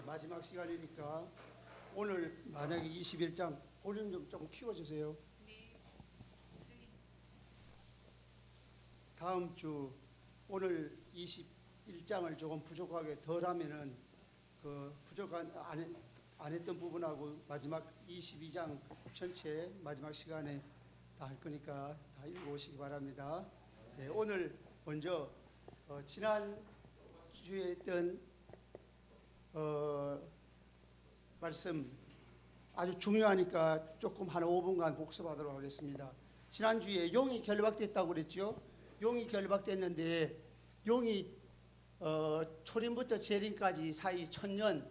마지막 시간이니까 오늘 만약에 21장 볼륨 좀 키워주세요. 다음 주 오늘 21장을 조금 부족하게 덜 하면은 그 부족한 안 했던 부분하고 마지막 22장 전체 마지막 시간에 다 할 거니까 다 읽어오시기 바랍니다. 네, 오늘 먼저 지난 주에 했던 말씀 아주 중요하니까 조금 한 5분간 복습하도록 하겠습니다. 지난주에 용이 결박됐다고 그랬죠. 용이 결박됐는데 용이 초림부터 재림까지 사이 천년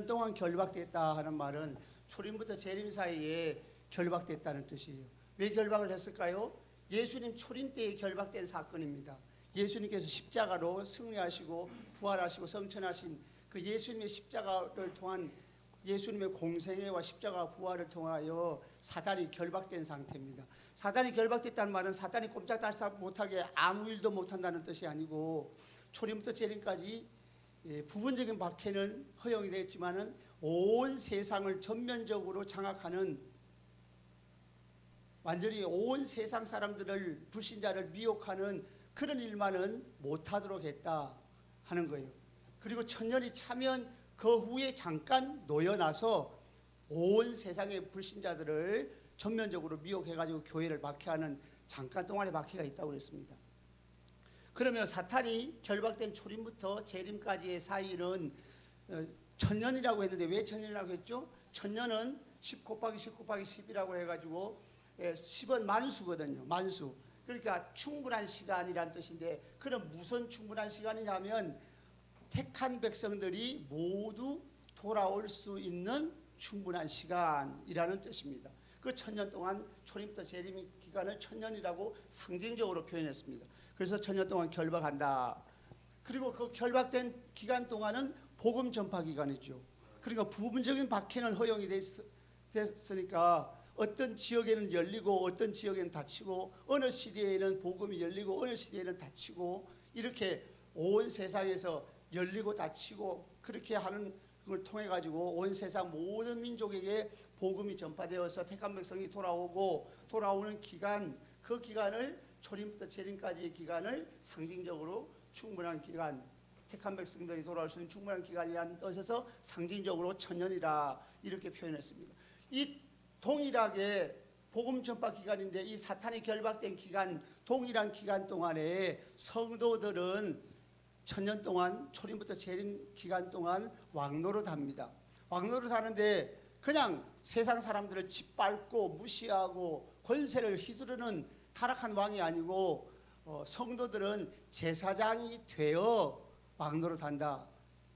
동안 결박됐다 하는 말은 초림부터 재림 사이에 결박됐다는 뜻이에요. 왜 결박을 했을까요? 예수님 초림 때에 결박된 사건입니다. 예수님께서 십자가로 승리하시고 부활하시고 성천하신 그 예수님의 십자가를 통한 예수님의 공생애와 십자가 부활을 통하여 사단이 결박된 상태입니다. 사단이 결박됐다는 말은 사단이 꼼짝달싹 못하게 아무 일도 못한다는 뜻이 아니고 초림부터 재림까지 부분적인 박해는 허용이 되었지만은 온 세상을 전면적으로 장악하는 완전히 온 세상 사람들을 불신자를 미혹하는 그런 일만은 못하도록 했다 하는 거예요. 그리고 천년이 차면 그 후에 잠깐 놓여나서 온 세상의 불신자들을 전면적으로 미혹해가지고 교회를 박해하는 잠깐 동안의 박해가 있다고 그랬습니다. 그러면 사탄이 결박된 초림부터 재림까지의 사이는 천년이라고 했는데 왜 천년이라고 했죠? 천년은 10 곱하기 10 곱하기 10이라고 해가지고 10은 만수거든요. 만수. 그러니까 충분한 시간이란 뜻인데 그럼 무슨 충분한 시간이냐면 택한 백성들이 모두 돌아올 수 있는 충분한 시간이라는 뜻입니다. 그 천년 동안 초림부터 재림 기간을 천년이라고 상징적으로 표현했습니다. 그래서 천년 동안 결박한다. 그리고 그 결박된 기간 동안은 복음 전파 기간이죠. 그러니까 부분적인 박해는 허용이 됐으니까 어떤 지역에는 열리고 어떤 지역에는 닫히고 어느 시대에는 복음이 열리고 어느 시대에는 닫히고 이렇게 온 세상에서 열리고 닫히고 그렇게 하는 걸 통해 가지고 온 세상 모든 민족에게 복음이 전파되어서 택한 백성이 돌아오는 기간, 그 기간을 초림부터 재림까지의 기간을 상징적으로 충분한 기간, 택한 백성들이 돌아올 수 있는 충분한 기간이라는 뜻에서 상징적으로 천년이라 이렇게 표현했습니다. 이 동일하게 복음 전파 기간인데 이 사탄이 결박된 기간, 동일한 기간 동안에 성도들은 천년 동안 초림부터 재림 기간 동안 왕노릇합니다. 왕노릇하는데 그냥 세상 사람들을 짓밟고 무시하고 권세를 휘두르는 타락한 왕이 아니고 성도들은 제사장이 되어 왕노릇한다.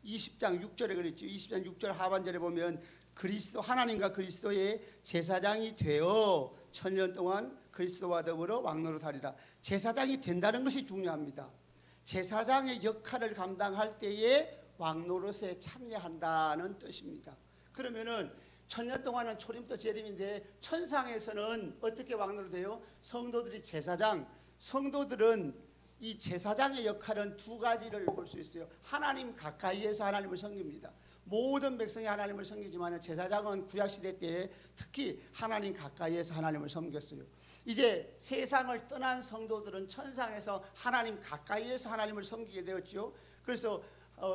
20장 6절에 그랬죠. 20장 6절 하반절에 보면 그리스도 하나님과 그리스도의 제사장이 되어 천년 동안 그리스도와 더불어 왕노릇하리라. 제사장이 된다는 것이 중요합니다. 제사장의 역할을 감당할 때에 왕노릇에 참여한다는 뜻입니다. 그러면은 천년 동안은 초림부터 재림인데 천상에서는 어떻게 왕노릇해요? 성도들이 제사장, 성도들은 이 제사장의 역할은 두 가지를 볼 수 있어요. 하나님 가까이에서 하나님을 섬깁니다. 모든 백성이 하나님을 섬기지만 제사장은 구약시대 때 특히 하나님 가까이에서 하나님을 섬겼어요. 이제 세상을 떠난 성도들은 천상에서 하나님 가까이에서 하나님을 섬기게 되었죠. 그래서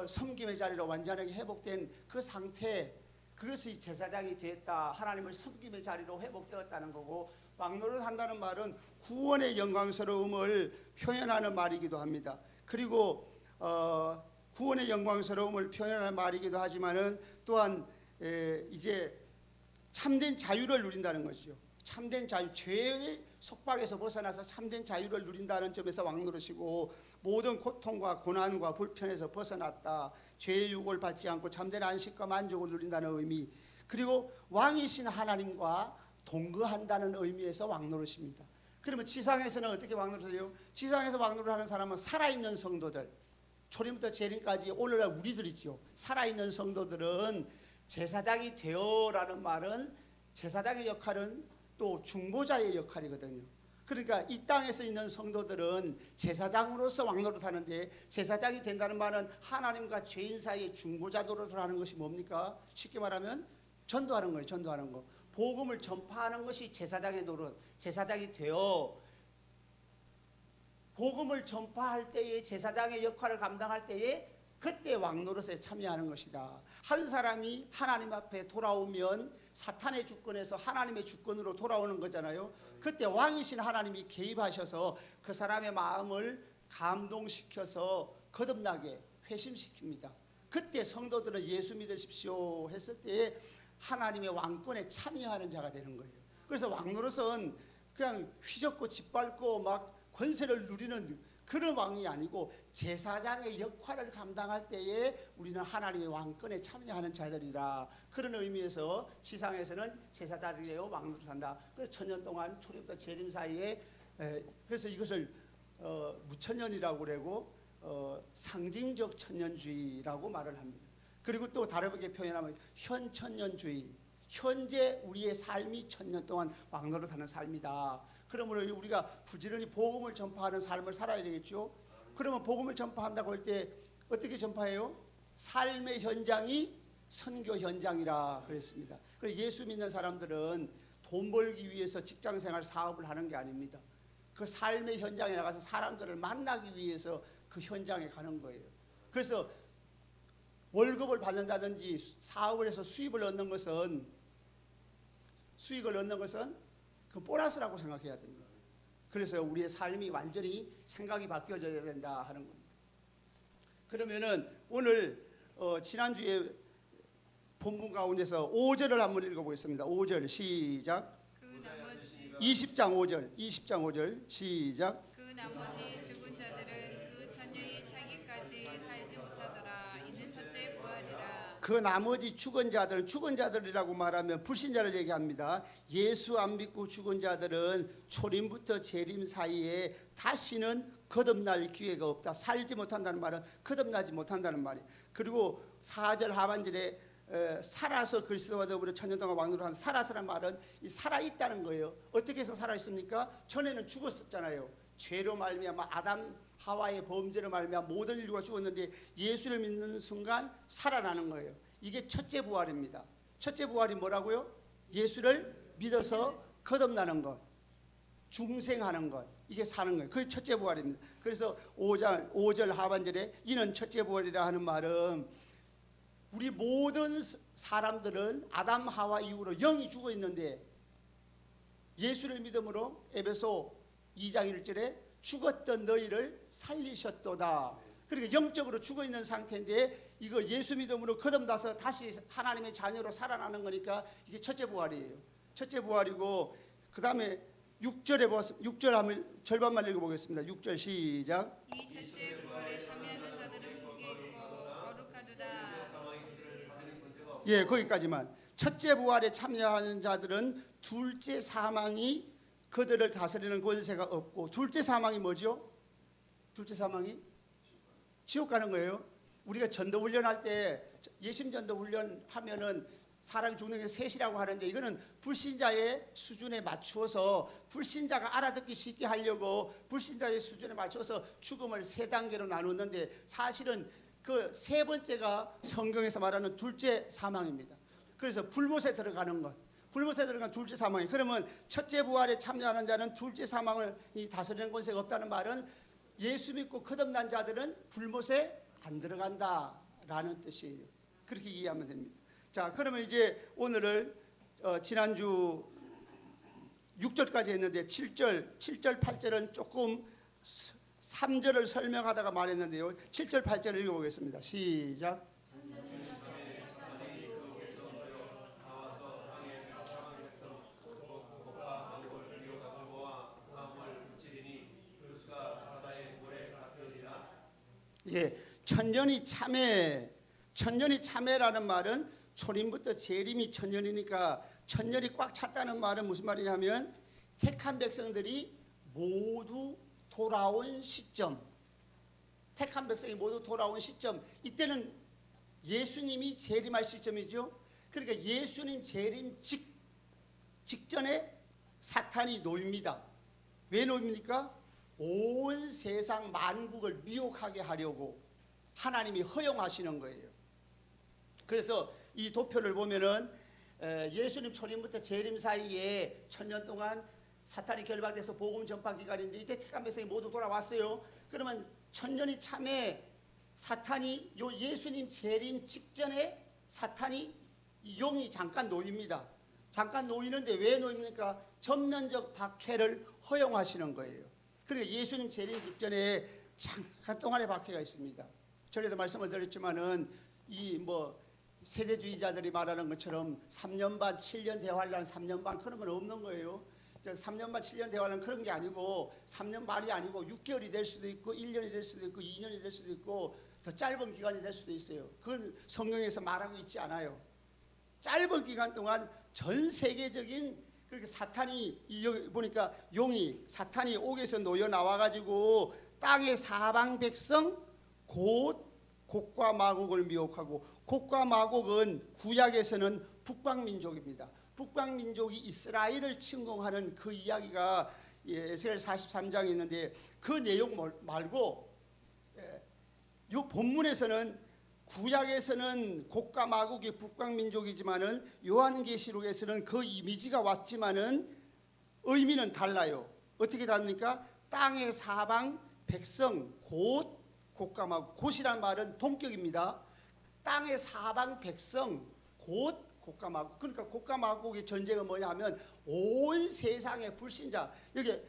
섬김의 자리로 완전하게 회복된 그 상태, 그것이 제사장이 되었다. 하나님을 섬김의 자리로 회복되었다는 거고, 왕노릇 한다는 말은 구원의 영광스러움을 표현하는 말이기도 합니다. 그리고 구원의 영광스러움을 표현하는 말이기도 하지만은 또한 이제 참된 자유를 누린다는 것이죠. 참된 자유, 죄의 속박에서 벗어나서 참된 자유를 누린다는 점에서 왕노릇이고, 모든 고통과 고난과 불편에서 벗어났다. 죄의 유혹을 받지 않고 참된 안식과 만족을 누린다는 의미, 그리고 왕이신 하나님과 동거한다는 의미에서 왕노릇입니다. 그러면 지상에서는 어떻게 왕노릇해요? 지상에서 왕노릇하는 사람은 살아있는 성도들, 초림부터 재림까지 오늘날 우리들이죠. 살아있는 성도들은 제사장이 되어라는 말은 제사장의 역할은 또 중보자의 역할이거든요. 그러니까 이 땅에서 있는 성도들은 제사장으로서 왕노릇 하는데, 제사장이 된다는 말은 하나님과 죄인 사이의 중보자 노릇을 하는 것이 뭡니까? 쉽게 말하면 전도하는 거예요. 전도하는 거. 복음을 전파하는 것이 제사장의 노릇. 제사장이 되어 복음을 전파할 때에, 제사장의 역할을 감당할 때에 그때 왕노릇에 참여하는 것이다. 한 사람이 하나님 앞에 돌아오면 사탄의 주권에서 하나님의 주권으로 돌아오는 거잖아요. 그때 왕이신 하나님이 개입하셔서 그 사람의 마음을 감동시켜서 거듭나게 회심시킵니다. 그때 성도들은 예수 믿으십시오 했을 때에 하나님의 왕권에 참여하는 자가 되는 거예요. 그래서 왕노릇은 그냥 휘젓고 짓밟고 막 권세를 누리는 그런 왕이 아니고 제사장의 역할을 감당할 때에 우리는 하나님의 왕권에 참여하는 자들이라. 그런 의미에서 지상에서는 제사장이 되어 왕노릇한다. 그래서 천년 동안 초림부터 재림 사이에 그래서 이것을 무천년이라고 그러고 상징적 천년주의라고 말을 합니다. 그리고 또 다르게 표현하면 현천년주의, 현재 우리의 삶이 천년 동안 왕노릇하는 삶이다. 그러므로 우리가 부지런히 복음을 전파하는 삶을 살아야 되겠죠. 그러면 복음을 전파한다고 할 때 어떻게 전파해요? 삶의 현장이 선교 현장이라 그랬습니다. 그래서 예수 믿는 사람들은 돈 벌기 위해서 직장생활 사업을 하는 게 아닙니다. 그 삶의 현장에 나가서 사람들을 만나기 위해서 그 현장에 가는 거예요. 그래서 월급을 받는다든지 사업을 해서 수익을 얻는 것은 그 보너스라고 생각해야 됩니다. 그래서 우리의 삶이 완전히 생각이 바뀌어져야 된다 하는 겁니다. 그러면은 오늘 지난주에 본문 가운데서 5절을 한번 읽어보겠습니다. 5절 시작. 20장 5절 시작. 그 나머지 죽은 자들은 그 천년이 차기까지 살지 못하더라. 이는 첫째 부활이라. 그 나머지 죽은 자들이라고 말하면 불신자를 얘기합니다. 예수 안 믿고 죽은 자들은 초림부터 재림 사이에 다시는 거듭날 기회가 없다. 살지 못한다는 말은 거듭나지 못한다는 말이에요. 그리고 4절 하반절에 살아서 그리스도와 더불어 천년 동안 왕노릇한 살아서란 말은 이 살아있다는 거예요. 어떻게 해서 살아있습니까? 전에는 죽었었잖아요. 죄로 말미암아 아담 하와의 범죄로 말미암아 모든 인류가 죽었는데 예수를 믿는 순간 살아나는 거예요. 이게 첫째 부활입니다. 첫째 부활이 뭐라고요? 예수를 믿어서 거듭나는 것, 중생하는 것, 이게 사는 거예요. 그게 첫째 부활입니다. 그래서 5절 하반절에 이는 첫째 부활이라 하는 말은 우리 모든 사람들은 아담 하와 이후로 영이 죽어 있는데 예수를 믿음으로 에베소 2장 1절에 죽었던 너희를 살리셨도다. 그러니까 영적으로 죽어 있는 상태인데 이거 예수 믿음으로 거듭나서 다시 하나님의 자녀로 살아나는 거니까 이게 첫째 부활이에요. 첫째 부활이고 그 다음에 6절 하면 절반만 읽어보겠습니다. 6절 시작. 이 첫째 부활에 참여하는 자들은 복이 있고 거룩하도다. 예, 거기까지만. 첫째 부활에 참여하는 자들은 둘째 사망이 그들을 다스리는 권세가 없고, 둘째 사망이 뭐죠? 둘째 사망이 지옥 가는 거예요. 우리가 전도 훈련할 때 예심 전도 훈련 하면은 사람이 죽는 게 셋이라고 하는데 이거는 불신자의 수준에 맞추어서 불신자가 알아듣기 쉽게 하려고 불신자의 수준에 맞춰서 죽음을 세 단계로 나누었는데 사실은 그 세 번째가 성경에서 말하는 둘째 사망입니다. 그래서 불못에 들어가는 것, 불못에 들어간 둘째 사망이. 그러면 첫째 부활에 참여하는 자는 둘째 사망을 다스리는 권세가 없다는 말은 예수 믿고 거듭난 자들은 불못에 안 들어간다라는 뜻이에요. 그렇게 이해하면 됩니다. 자, 그러면 이제 오늘을 지난주 6절까지 했는데 7절, 8절은 조금 3절을 설명하다가 말했는데요. 7절, 8절을 읽어보겠습니다. 시작. 예, 천년이 참회라는 말은 초림부터 재림이 천년이니까 천년이 꽉 찼다는 말은 무슨 말이냐면 택한 백성들이 모두 돌아온 시점, 택한 백성이 모두 돌아온 시점, 이때는 예수님이 재림할 시점이죠. 그러니까 예수님 재림 직전에 사탄이 놓입니다. 왜 놓입니까? 온 세상 만국을 미혹하게 하려고 하나님이 허용하시는 거예요. 그래서 이 도표를 보면은 예수님 초림부터 재림 사이에 1000년 동안 사탄이 결박돼서 복음 전파 기간인데 이때 택한 백성이 모두 돌아왔어요. 그러면 1000년이 참에 사탄이 요 예수님 재림 직전에 사탄이 용이 잠깐 놓입니다. 잠깐 놓이는데 왜 놓입니까? 전면적 박해를 허용하시는 거예요. 그러니까 예수님 재림 직전에 잠깐 동안의 박해가 있습니다. 전에도 말씀을 드렸지만은 이 세대주의자들이 말하는 것처럼 3년 반, 7년 대환란, 3년 반 그런 건 없는 거예요. 3년 반, 7년 대환란 그런 게 아니고 3년 말이 아니고 6개월이 될 수도 있고 1년이 될 수도 있고 2년이 될 수도 있고 더 짧은 기간이 될 수도 있어요. 그건 성경에서 말하고 있지 않아요. 짧은 기간 동안 전 세계적인 그렇게 사탄이 여기 보니까 용이 사탄이 옥에서 놓여 나와 가지고 땅의 사방 백성 곧 곡과 마곡을 미혹하고 곡과 마곡은 구약에서는 북방민족입니다. 북방민족이 이스라엘을 침공하는 그 이야기가 에스겔 43장에 있는데 그 내용 말고 이 본문에서는 구약에서는 곡과 마곡이 북방민족이지만은 요한계시록에서는 그 이미지가 왔지만은 의미는 달라요. 어떻게 다릅니까? 땅의 사방 백성 곧 곡과 마곡. 곧이란 말은 동격입니다. 땅의 사방 백성 곧 곡과 마곡. 그러니까 곡과 마곡의 전쟁은 뭐냐면 온 세상의 불신자. 여기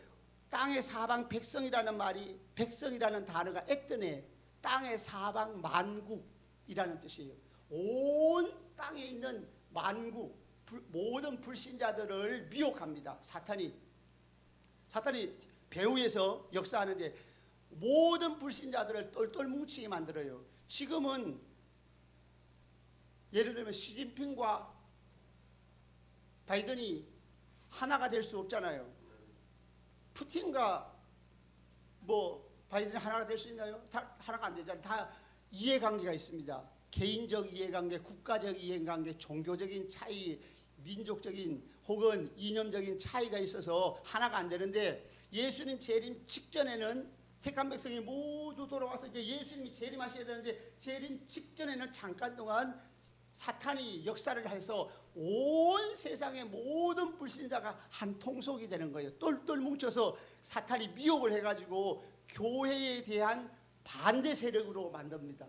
땅의 사방 백성이라는 말이 백성이라는 단어가 에뜨네. 땅의 사방 만국이라는 뜻이에요. 온 땅에 있는 만국 모든 불신자들을 미혹합니다. 사탄이 배후에서 역사하는데 모든 불신자들을 똘똘 뭉치게 만들어요. 지금은 예를 들면 시진핑과 바이든이 하나가 될 수 없잖아요. 푸틴과 바이든이 하나가 될 수 있나요? 다 하나가 안 되잖아요. 다 이해관계가 있습니다. 개인적 이해관계, 국가적 이해관계, 종교적인 차이, 민족적인 혹은 이념적인 차이가 있어서 하나가 안 되는데 예수님 재림 직전에는 택한 백성이 모두 돌아와서 이제 예수님이 재림하셔야 되는데 재림 직전에는 잠깐 동안 사탄이 역사를 해서 온 세상의 모든 불신자가 한 통속이 되는 거예요. 똘똘 뭉쳐서 사탄이 미혹을 해가지고 교회에 대한 반대 세력으로 만듭니다.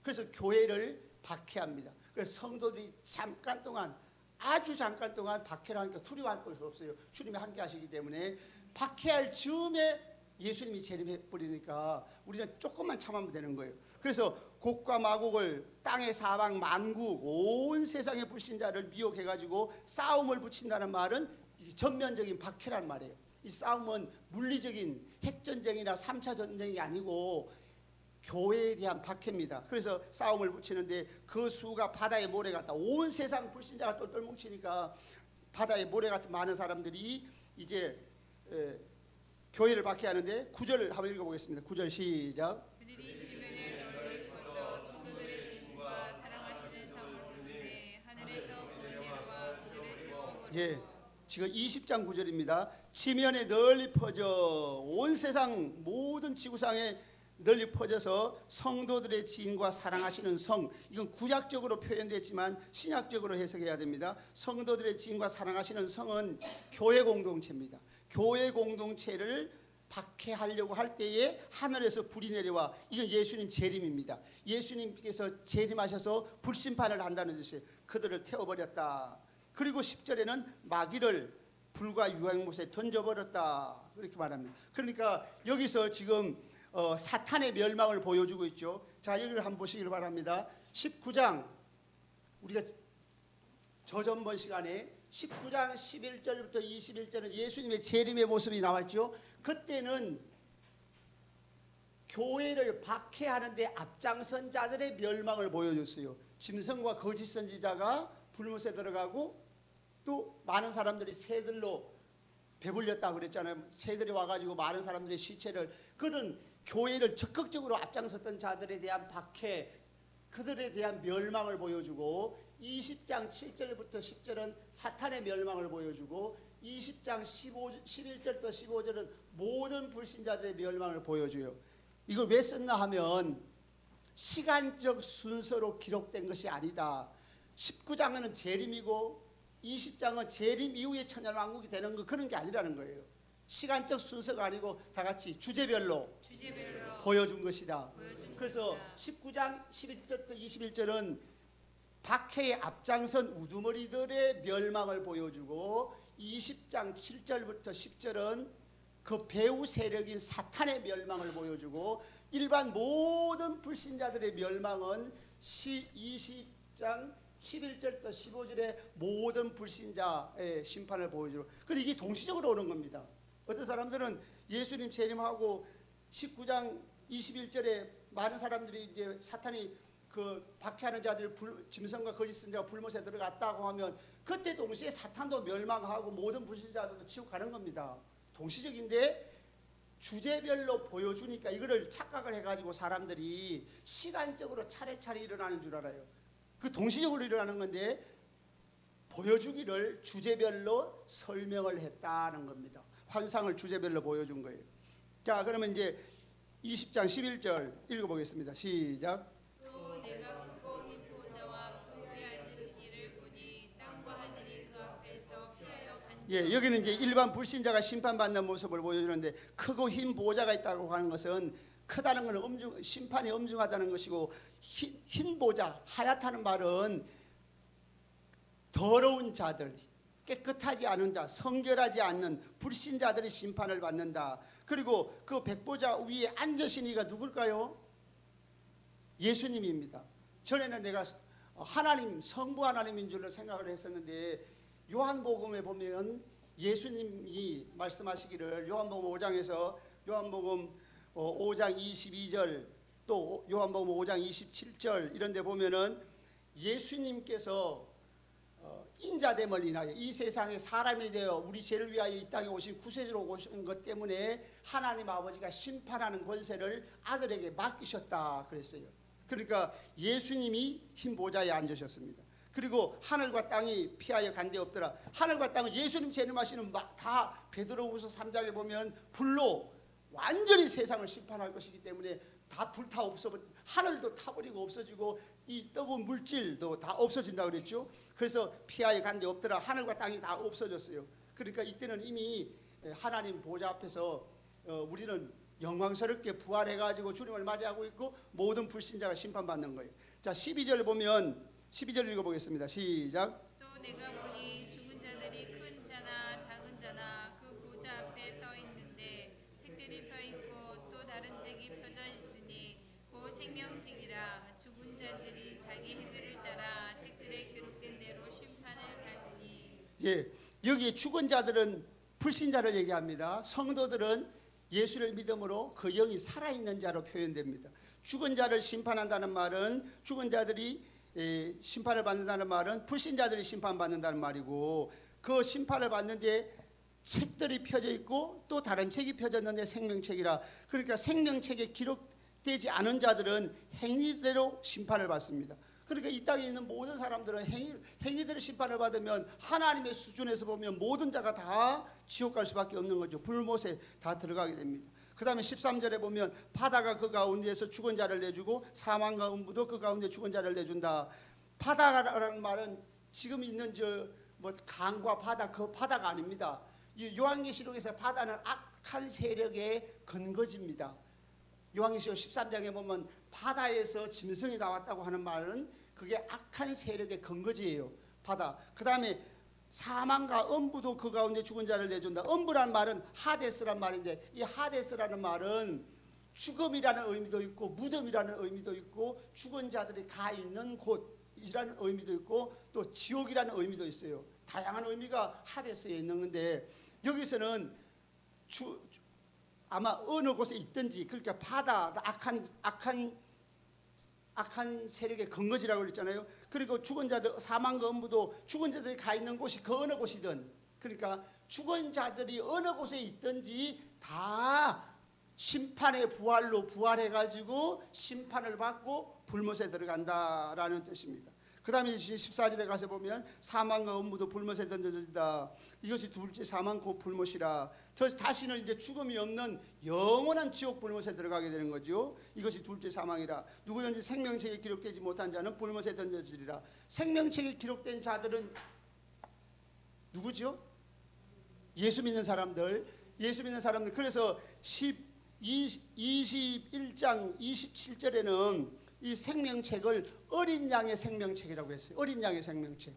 그래서 교회를 박해합니다. 그래서 성도들이 잠깐 동안 아주 잠깐 동안 박해를 하니까 두려워할 것이 없어요. 주님이 함께 하시기 때문에 박해할 즈음에 예수님이 재림해버리니까 우리는 조금만 참으면 되는 거예요. 그래서 곡과 마곡을 땅의 사방 만국 온 세상의 불신자를 미혹해가지고 싸움을 붙인다는 말은 전면적인 박해란 말이에요. 이 싸움은 물리적인 핵전쟁이나 3차 전쟁이 아니고 교회에 대한 박해입니다. 그래서 싸움을 붙이는데 그 수가 바다의 모래 같다. 온 세상 불신자가 똘똘 뭉치니까 바다의 모래 같은 많은 사람들이 이제 교회를 박해하는데 9절을 한번 읽어보겠습니다. 9절 시작. 그들이 지면에 널리 퍼져 성도들의 진과 사랑하시는 성을 때문에 하늘에서 부른 대로와 그들을 태워버리고 지금 20장 9절입니다. 지면에 널리 퍼져 온 세상 모든 지구상에 널리 퍼져서 성도들의 지인과 사랑하시는 성. 이건 구약적으로 표현됐지만 신약적으로 해석해야 됩니다. 성도들의 지인과 사랑하시는 성은 교회 공동체입니다. 교회 공동체를 박해하려고 할 때에 하늘에서 불이 내려와. 이건 예수님 재림입니다. 예수님께서 재림하셔서 불심판을 한다는 뜻이에요. 그들을 태워버렸다. 그리고 10절에는 마귀를 불과 유황못에 던져버렸다. 그렇게 말합니다. 그러니까 여기서 지금 사탄의 멸망을 보여주고 있죠. 자, 여기를 한번 보시기를 바랍니다. 19장 우리가 저전번 시간에 19장 11절부터 21절은 예수님의 재림의 모습이 나왔죠. 그때는 교회를 박해하는데 앞장선 자들의 멸망을 보여줬어요. 짐승과 거짓 선지자가 불못에 들어가고 또 많은 사람들이 새들로 배불렸다고 그랬잖아요. 새들이 와가지고 많은 사람들의 시체를, 그는 교회를 적극적으로 앞장섰던 자들에 대한 박해, 그들에 대한 멸망을 보여주고 20장 7절부터 10절은 사탄의 멸망을 보여주고 20장 11절부터 15절은 모든 불신자들의 멸망을 보여줘요. 이걸 왜 썼나 하면 시간적 순서로 기록된 것이 아니다. 19장은 재림이고 20장은 재림 이후에 천년왕국이 되는 거 그런 게 아니라는 거예요. 시간적 순서가 아니고 다 같이 주제별로 보여준 것이다. 그래서 19장 11절부터 21절은 박해의 앞장선 우두머리들의 멸망을 보여주고 20장 7절부터 10절은 그 배후 세력인 사탄의 멸망을 보여주고 일반 모든 불신자들의 멸망은 20장 11절부터 15절에 모든 불신자의 심판을 보여주고 근데 이게 동시적으로 오는 겁니다. 어떤 사람들은 예수님 재림하고 19장 21절에 많은 사람들이 이제 사탄이 그 박해하는 자들이 짐승과 거짓 선자가 불못에 들어갔다고 하면 그때 동시에 사탄도 멸망하고 모든 불신자들도 지옥 가는 겁니다. 동시적인데 주제별로 보여주니까 이거를 착각을 해가지고 사람들이 시간적으로 차례차례 일어나는 줄 알아요. 그 동시적으로 일어나는 건데 보여주기를 주제별로 설명을 했다는 겁니다. 환상을 주제별로 보여준 거예요. 자, 그러면 이제 20장 11절 읽어보겠습니다. 시작. 또 내가 크고 흰 보좌와 그 위에 앉으신 이를 보니 땅과 하늘이 그 앞에서 피하여 간 예, 여기는 이제 일반 불신자가 심판받는 모습을 보여주는데 크고 흰 보좌가 있다고 하는 것은 크다는 것은 심판이 엄중하다는 것이고 흰 보좌, 하얗다는 말은 더러운 자들, 깨끗하지 않은 자, 성결하지 않는 불신자들이 심판을 받는다. 그리고 그 백보좌 위에 앉으신 이가 누굴까요? 예수님입니다. 전에는 내가 하나님, 성부 하나님인 줄로 생각을 했었는데 요한복음에 보면 예수님이 말씀하시기를 요한복음 5장에서 요한복음 5장 22절 또 요한복음 5장 27절 이런 데 보면은 예수님께서 인자됨을 인하여 이 세상에 사람이 되어 우리 죄를 위하여 이 땅에 오신 구세주로 오신 것 때문에 하나님 아버지가 심판하는 권세를 아들에게 맡기셨다 그랬어요. 그러니까 예수님이 흰 보좌에 앉으셨습니다. 그리고 하늘과 땅이 피하여 간데 없더라. 하늘과 땅은 예수님 재림하시는 다 베드로후서 3장에 보면 불로 완전히 세상을 심판할 것이기 때문에 다 불타 없어 하늘도 타버리고 없어지고 이 뜨거운 물질도 다 없어진다 그랬죠. 그래서 피하여 간데 없더라. 하늘과 땅이 다 없어졌어요. 그러니까 이때는 이미 하나님 보좌 앞에서 우리는 영광스럽게 부활해가지고 주님을 맞이하고 있고 모든 불신자가 심판받는 거예요. 자, 12절 보면 12절 읽어보겠습니다. 시작. 또 내가 보니 죽은 자들이 큰 자나 작은 자나 그 보좌 앞에 서 있는데 책들이 펴 있고 또 다른 책이 펴져 있으니 그 생명책이라. 죽은 자들이 자기 행위를 따라 책들에 기록된 대로 심판을 받으니. 예, 여기 죽은 자들은 불신자를 얘기합니다. 성도들은 예수를 믿음으로 그 영이 살아있는 자로 표현됩니다. 죽은 자를 심판한다는 말은 죽은 자들이 심판을 받는다는 말은 불신자들이 심판받는다는 말이고 그 심판을 받는데 책들이 펴져 있고 또 다른 책이 펴졌는데 생명책이라. 그러니까 생명책에 기록되지 않은 자들은 행위대로 심판을 받습니다. 그러니까 이 땅에 있는 모든 사람들은 행위대로 심판을 받으면 하나님의 수준에서 보면 모든 자가 다 지옥 갈 수밖에 없는 거죠. 불못에 다 들어가게 됩니다. 그 다음에 13절에 보면 바다가 그 가운데에서 죽은 자를 내주고 사망과 음부도 그 가운데 죽은 자를 내준다. 바다라는 말은 지금 있는 강과 바다 그 바다가 아닙니다. 이 요한계시록에서 바다는 악한 세력의 근거지입니다. 요한계시록 13장에 보면 바다에서 짐승이 나왔다고 하는 말은 그게 악한 세력의 근거지예요. 바다. 그 다음에 사망과 음부도 그 가운데 죽은 자를 내준다. 음부란 말은 하데스란 말인데 이 하데스라는 말은 죽음이라는 의미도 있고 무덤이라는 의미도 있고 죽은 자들이 다 있는 곳이라는 의미도 있고 또 지옥이라는 의미도 있어요. 다양한 의미가 하데스에 있는 건데 여기서는 아마 어느 곳에 있든지 그러니까 바다 악한 세력의 근거지라고 그랬잖아요. 그리고 죽은 자들 사망과 음부도 죽은 자들이 가 있는 곳이 그 어느 곳이든 그러니까 죽은 자들이 어느 곳에 있든지 다 심판의 부활로 부활해가지고 심판을 받고 불못에 들어간다라는 뜻입니다. 그 다음에 14절에 가서 보면 사망과 음부도 불못에 던져진다. 이것이 둘째 사망 곧 불못이라. 다시는 이제 죽음이 없는 영원한 지옥 불못에 들어가게 되는 거죠. 이것이 둘째 사망이라. 누구든지 생명책에 기록되지 못한 자는 불못에 던져지리라. 생명책에 기록된 자들은 누구죠? 예수 믿는 사람들. 예수 믿는 사람들. 그래서 21장 27절에는 이 생명책을 어린 양의 생명책이라고 했어요. 어린 양의 생명책.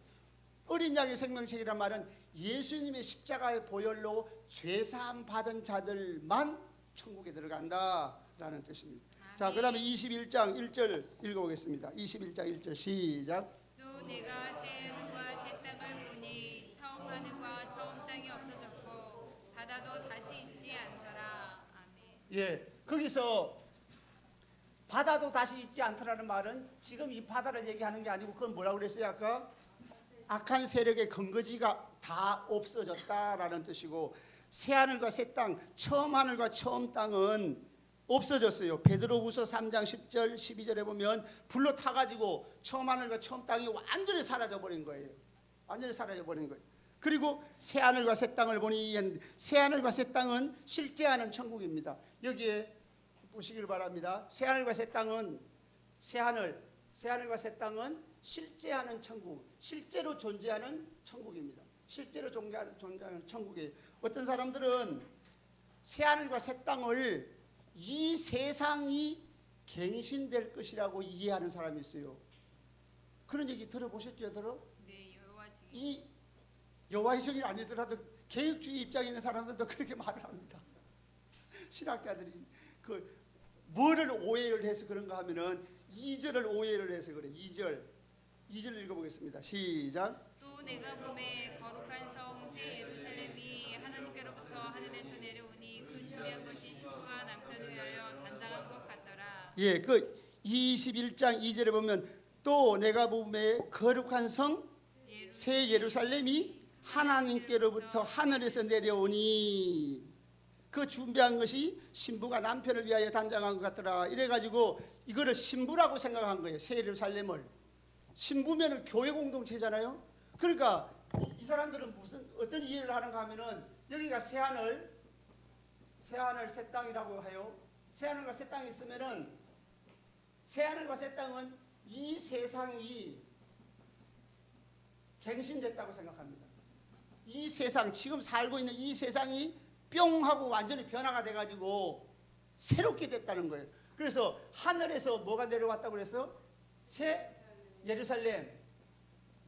어린 양의 생명책이란 말은 예수님의 십자가의 보혈로 죄사함 받은 자들만 천국에 들어간다라는 뜻입니다. 자, 그 다음에 21장 1절 읽어보겠습니다. 21장 1절 시작. 또 내가 새 하늘과 새 땅을 보니 처음 하늘과 처음 땅이 없어졌고 바다도 다시 있지 않더라. 아멘. 예, 거기서 바다도 다시 있지 않더라는 말은 지금 이 바다를 얘기하는 게 아니고 그건 뭐라고 그랬어요 아까? 악한 세력의 근거지가 다 없어졌다라는 뜻이고, 새하늘과 새 땅, 처음 하늘과 처음 땅은 없어졌어요. 베드로후서 3장 10절 12절에 보면 불로 타가지고 처음 하늘과 처음 땅이 완전히 사라져버린 거예요. 완전히 사라져버린 거예요. 그리고 새하늘과 새 땅을 보니, 새하늘과 새 땅은 실제하는 천국입니다. 여기에 보시길 바랍니다. 새하늘과 새 땅은 새하늘과 새 땅은 실제하는 천국, 실제로 존재하는 천국입니다. 실제로 존재하는 천국이에요. 어떤 사람들은 새하늘과 새 땅을 이 세상이 갱신될 것이라고 이해하는 사람이 있어요. 그런 얘기 들어보셨죠, 여러분? 네, 여호와지기. 이 여호와의 증인 아니더라도 개혁주의 입장에 있는 사람들도 그렇게 말을 합니다. 신학자들이 뭐를 오해를 해서 그런가 하면은 2절을 오해를 해서 그래. 2절 읽어보겠습니다. 시작. 또 내가 봄에 거룩한 성 새 예루살렘이 하나님께로부터 하늘에서 내려오니 그 준비한 것이 신부가 남편을 위하여 단장한 것 같더라. 예, 그 21장 2절에 보면 또 내가 봄에 거룩한 성 새 예루살렘이 하나님께로부터 하늘에서 내려오니 그 준비한 것이 신부가 남편을 위하여 단장한 것 같더라. 이래가지고 이거를 신부라고 생각한 거예요. 새 예루살렘을. 신부면은 교회 공동체잖아요. 그러니까 이 사람들은 어떤 이해를 하는가 하면은 여기가 새하늘 새 땅이라고 해요. 새하늘과 새 땅이 있으면은 새하늘과 새 땅은 이 세상이 갱신됐다고 생각합니다. 이 세상, 지금 살고 있는 이 세상이 뿅 하고 완전히 변화가 돼가지고 새롭게 됐다는 거예요. 그래서 하늘에서 뭐가 내려왔다고 그래서? 새 예루살렘.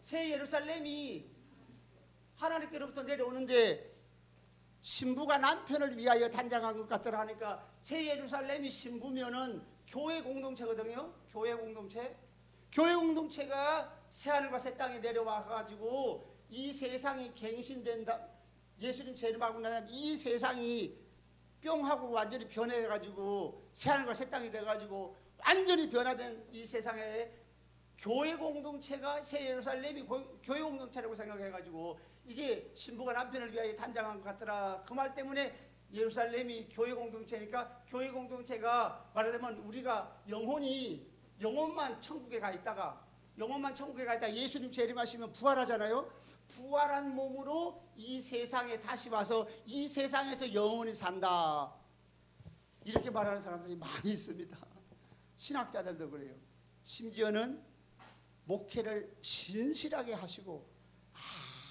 새 예루살렘이 하나님께로부터 내려오는데 신부가 남편을 위하여 단장한 것 같더라 하니까 새 예루살렘이 신부면은 교회 공동체거든요. 교회 공동체. 교회 공동체가 새하늘과 새 땅에 내려와가지고 이 세상이 갱신된다. 예수님 재림하고 나면 이 세상이 뿅 하고 완전히 변해가지고 새하늘과 새 땅이 돼가지고 완전히 변화된 이 세상에 교회 공동체가 새 예루살렘이 교회 공동체라고 생각해가지고 이게 신부가 남편을 위하여 단장한 것 같더라. 그 말 때문에 예루살렘이 교회 공동체니까 교회 공동체가 말하자면 우리가 영혼만 천국에 가 있다가 예수님 재림하시면 부활하잖아요. 부활한 몸으로 이 세상에 다시 와서 이 세상에서 영원히 산다. 이렇게 말하는 사람들이 많이 있습니다. 신학자들도 그래요. 심지어는 목회를 신실하게 하시고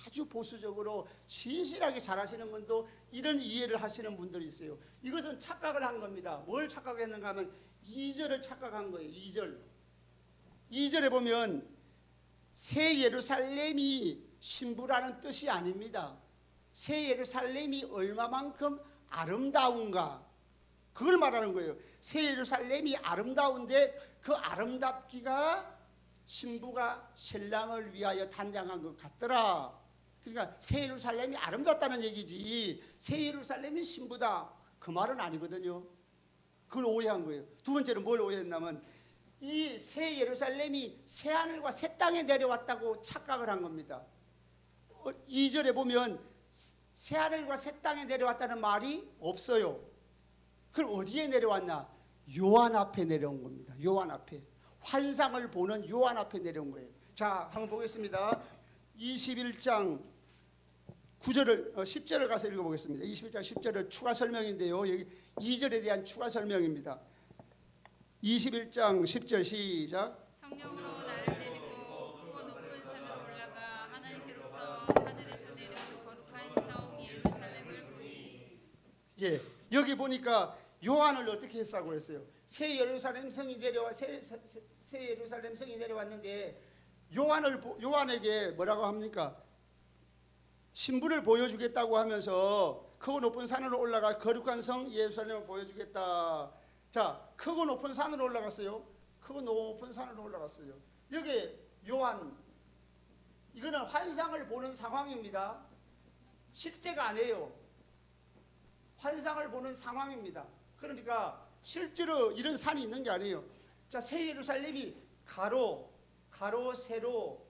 아주 보수적으로 신실하게 잘하시는 분도 이런 이해를 하시는 분들이 있어요. 이것은 착각을 한 겁니다. 뭘 착각했는가 하면 2절을 착각한 거예요. 2절에 보면 새 예루살렘이 신부라는 뜻이 아닙니다. 새 예루살렘이 얼마만큼 아름다운가 그걸 말하는 거예요. 새 예루살렘이 아름다운데 그 아름답기가 신부가 신랑을 위하여 단장한 것 같더라. 그러니까 새 예루살렘이 아름답다는 얘기지 새 예루살렘이 신부다 그 말은 아니거든요. 그걸 오해한 거예요. 두 번째는 뭘 오해했냐면 이 새 예루살렘이 새하늘과 새 땅에 내려왔다고 착각을 한 겁니다. 2절에 보면 새하늘과 새 땅에 내려왔다는 말이 없어요. 그럼 어디에 내려왔나? 요한 앞에 내려온 겁니다. 요한 앞에. 환상을 보는 요한 앞에 내려온 거예요. 자, 한번 보겠습니다. 21장 9절을 10절을 가서 읽어보겠습니다. 21장 10절은 추가 설명인데요. 여기 2절에 대한 추가 설명입니다. 21장 10절 시작. 성령으로 나를 데리고 크고 높은 산으로 올라가 하나님께로부터 하늘에서 내려오는 거룩한 성 예루살렘을 보니. 예, 여기 보니까 요한을 어떻게 했다고 했어요? 새 예루살렘 성이 내려왔는데 요한에게 뭐라고 합니까? 신부를 보여주겠다고 하면서 크고 높은 산으로 올라가 거룩한 성 예루살렘을 보여주겠다. 자, 크고 높은 산으로 올라갔어요. 크고 높은 산으로 올라갔어요. 여기 요한, 이거는 환상을 보는 상황입니다. 실제가 아니에요. 환상을 보는 상황입니다. 그러니까 실제로 이런 산이 있는 게 아니에요. 자, 새 예루살렘이 가로 세로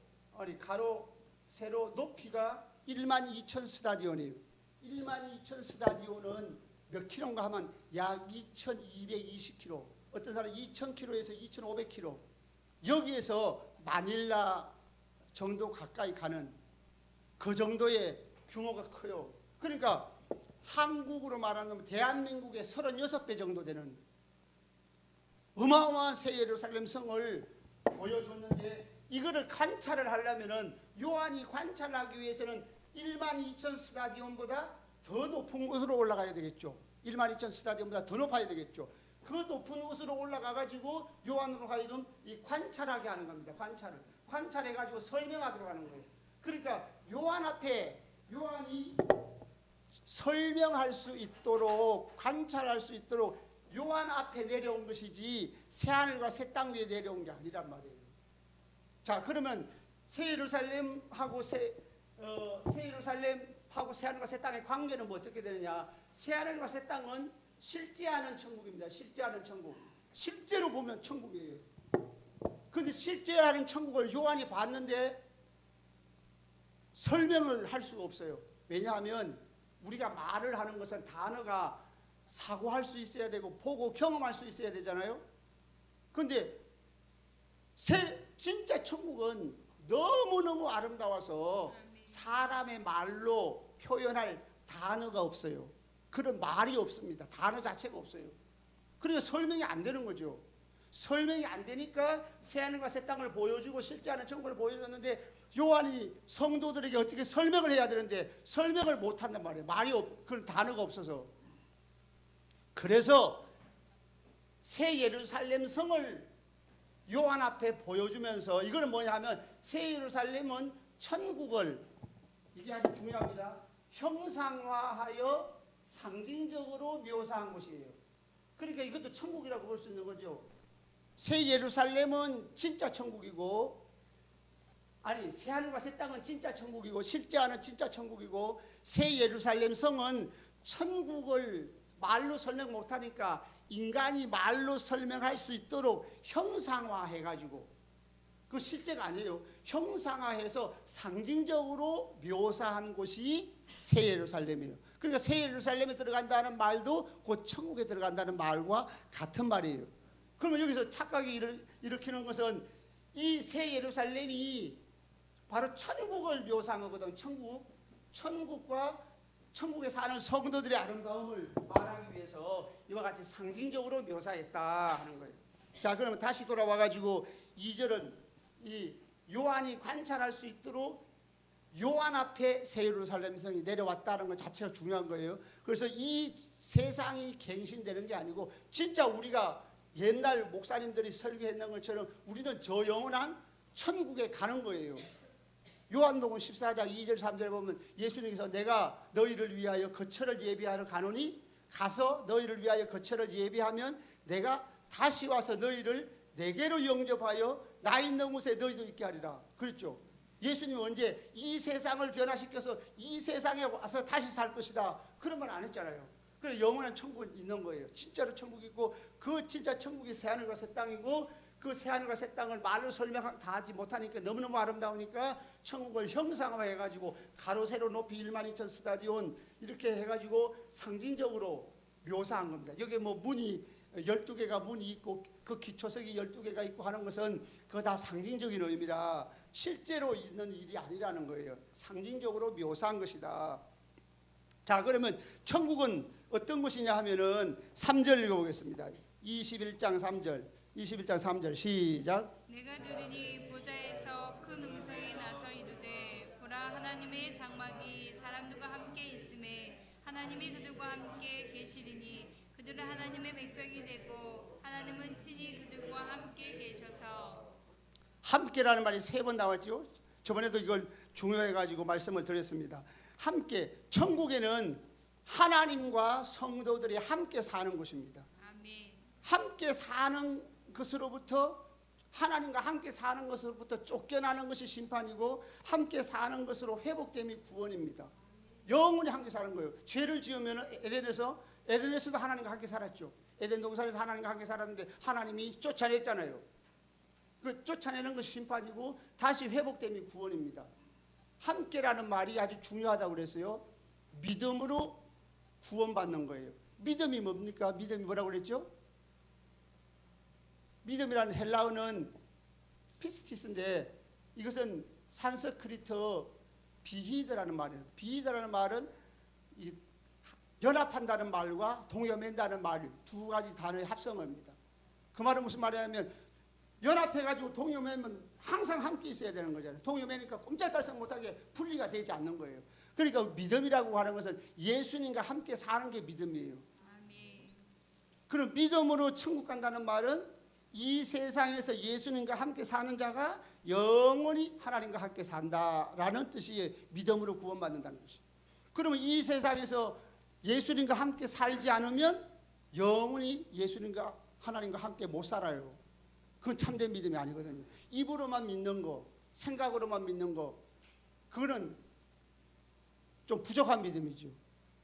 높이가 12,000 스타디온이에요. 12,000 스타디온은 몇 킬로인가 하면 약 2,220킬로. 어떤 사람은 2,000킬로에서 2,500킬로. 여기에서 마닐라 정도 가까이 가는 그 정도의 규모가 커요. 그러니까 한국으로 말하면 대한민국의 36배 정도 되는 어마어마한 새 예루살렘 성을 보여줬는데, 이거를 관찰을 하려면은 요한이 관찰하기 위해서는 12,000 스타디온보다 더 높은 곳으로 올라가야 되겠죠. 12,000 스타디온보다 더 높아야 되겠죠. 그 높은 곳으로 올라가 가지고 요한으로 하여금 이 관찰하게 하는 겁니다. 관찰해 가지고 설명하도록 하는 거예요. 그러니까 요한 앞에 요한이 설명할 수 있도록, 관찰할 수 있도록 요한 앞에 내려온 것이지 새하늘과 새 땅 위에 내려온 게 아니란 말이에요. 자, 그러면 새 예루살렘하고 새하늘과 새 땅의 관계는 뭐 어떻게 되느냐? 새하늘과 새 땅은 실제하는 천국입니다. 실제하는 천국. 실제로 보면 천국이에요. 그런데 실제하는 천국을 요한이 봤는데 설명을 할 수가 없어요. 왜냐하면 우리가 말을 하는 것은 단어가 사고할 수 있어야 되고 보고 경험할 수 있어야 되잖아요. 그런데 진짜 천국은 너무너무 아름다워서 사람의 말로 표현할 단어가 없어요. 그런 말이 없습니다. 단어 자체가 없어요. 그러니까 설명이 안 되는 거죠. 설명이 안 되니까 새하늘과 새 땅을 보여주고 실제하는 천국을 보여줬는데 요한이 성도들에게 어떻게 설명을 해야 되는데 설명을 못 한단 말이에요. 그런 단어가 없어서. 그래서 새 예루살렘 성을 요한 앞에 보여주면서, 이거는 뭐냐 하면 새 예루살렘은 천국을, 이게 아주 중요합니다, 형상화하여 상징적으로 묘사한 곳이에요. 그러니까 이것도 천국이라고 볼 수 있는 거죠. 새 예루살렘은 진짜 천국이고, 아니 새하늘과 새 땅은 진짜 천국이고 실제하는 진짜 천국이고, 새 예루살렘 성은 천국을 말로 설명 못하니까 인간이 말로 설명할 수 있도록 형상화해가지고, 그 실제가 아니에요. 형상화해서 상징적으로 묘사한 곳이 새 예루살렘이에요. 그러니까 새 예루살렘에 들어간다는 말도 곧 천국에 들어간다는 말과 같은 말이에요. 그러면 여기서 착각이 일으키는 것은 이 새 예루살렘이 바로 천국을 묘사한 거거든. 천국과 천국에 사는 성도들의 아름다움을 말하기 위해서 이와 같이 상징적으로 묘사했다 하는 거예요. 자, 그러면 다시 돌아와 가지고 2절은 이 요한이 관찰할 수 있도록 요한 앞에 새 예루살렘 성이 내려왔다는 것 자체가 중요한 거예요. 그래서 이 세상이 갱신되는 게 아니고 진짜 우리가 옛날 목사님들이 설교했는 것처럼 우리는 저 영원한 천국에 가는 거예요. 요한복음 14장 2절 3절에 보면 예수님께서 내가 너희를 위하여 거처를 예비하러 가노니 가서 너희를 위하여 거처를 예비하면 내가 다시 와서 너희를 내게로 영접하여 나 있는 곳에 너희도 있게 하리라. 그랬죠. 예수님은 언제 이 세상을 변화시켜서 이 세상에 와서 다시 살 것이다 그런 말 안 했잖아요. 그래서 영원한 천국은 있는 거예요. 진짜로 천국이 있고, 그 진짜 천국이 새하늘과 새 땅이고, 그 새하늘과 새 땅을 말로 설명 다 하지 못하니까 너무너무 아름다우니까 천국을 형상화해가지고 가로 세로 높이 12,000 스타디온 이렇게 해가지고 상징적으로 묘사한 겁니다. 여기 뭐 문이 12개가 문이 있고 그 기초석이 12개가 있고 하는 것은 그거 다 상징적인 의미라 실제로 있는 일이 아니라는 거예요. 상징적으로 묘사한 것이다. 자, 그러면 천국은 어떤 것이냐 하면은 3절 읽어보겠습니다. 21장 3절 시작. 내가 들으니 보좌에서 큰 음성이 나서 이르되 보라 하나님의 장막이 사람들과 함께 있음에 하나님이 그들과 함께 계시리니 그들은 하나님의 백성이 되고 하나님은 친히 그들과 함께 계셔서. 함께라는 말이 3번 나왔죠. 저번에도 이걸 중요해가지고 말씀을 드렸습니다. 함께, 천국에는 하나님과 성도들이 함께 사는 곳입니다. 아멘. 함께 사는 것으로부터, 하나님과 함께 사는 것으로부터 쫓겨나는 것이 심판이고 함께 사는 것으로 회복됨이 구원입니다. 영원히 함께 사는 거예요. 죄를 지으면 에덴에서도 하나님과 함께 살았죠. 에덴 동산에서 하나님과 함께 살았는데 하나님이 쫓아냈잖아요. 그 쫓아내는 것이 심판이고 다시 회복됨이 구원입니다. 함께라는 말이 아주 중요하다고 그랬어요. 믿음으로 구원받는 거예요. 믿음이 뭡니까? 믿음이 뭐라고 그랬죠? 믿음이라는 헬라어는 피스티스인데 이것은 산스크리트 비히드라는 말이에요. 비히드라는 말은 연합한다는 말과 동여맨다는 말 두 가지 단어의 합성어입니다. 그 말은 무슨 말이냐면 연합해가지고 동여매면 항상 함께 있어야 되는 거잖아요. 동여매니까 꼼짝달싹 못하게 분리가 되지 않는 거예요. 그러니까 믿음이라고 하는 것은 예수님과 함께 사는 게 믿음이에요. 아멘. 그럼 믿음으로 천국 간다는 말은 이 세상에서 예수님과 함께 사는 자가 영원히 하나님과 함께 산다라는 뜻이 믿음으로 구원받는다는 것이에요. 그러면 이 세상에서 예수님과 함께 살지 않으면 영원히 예수님과 하나님과 함께 못 살아요. 그건 참된 믿음이 아니거든요. 입으로만 믿는 거, 생각으로만 믿는 거, 그거는 좀 부족한 믿음이죠.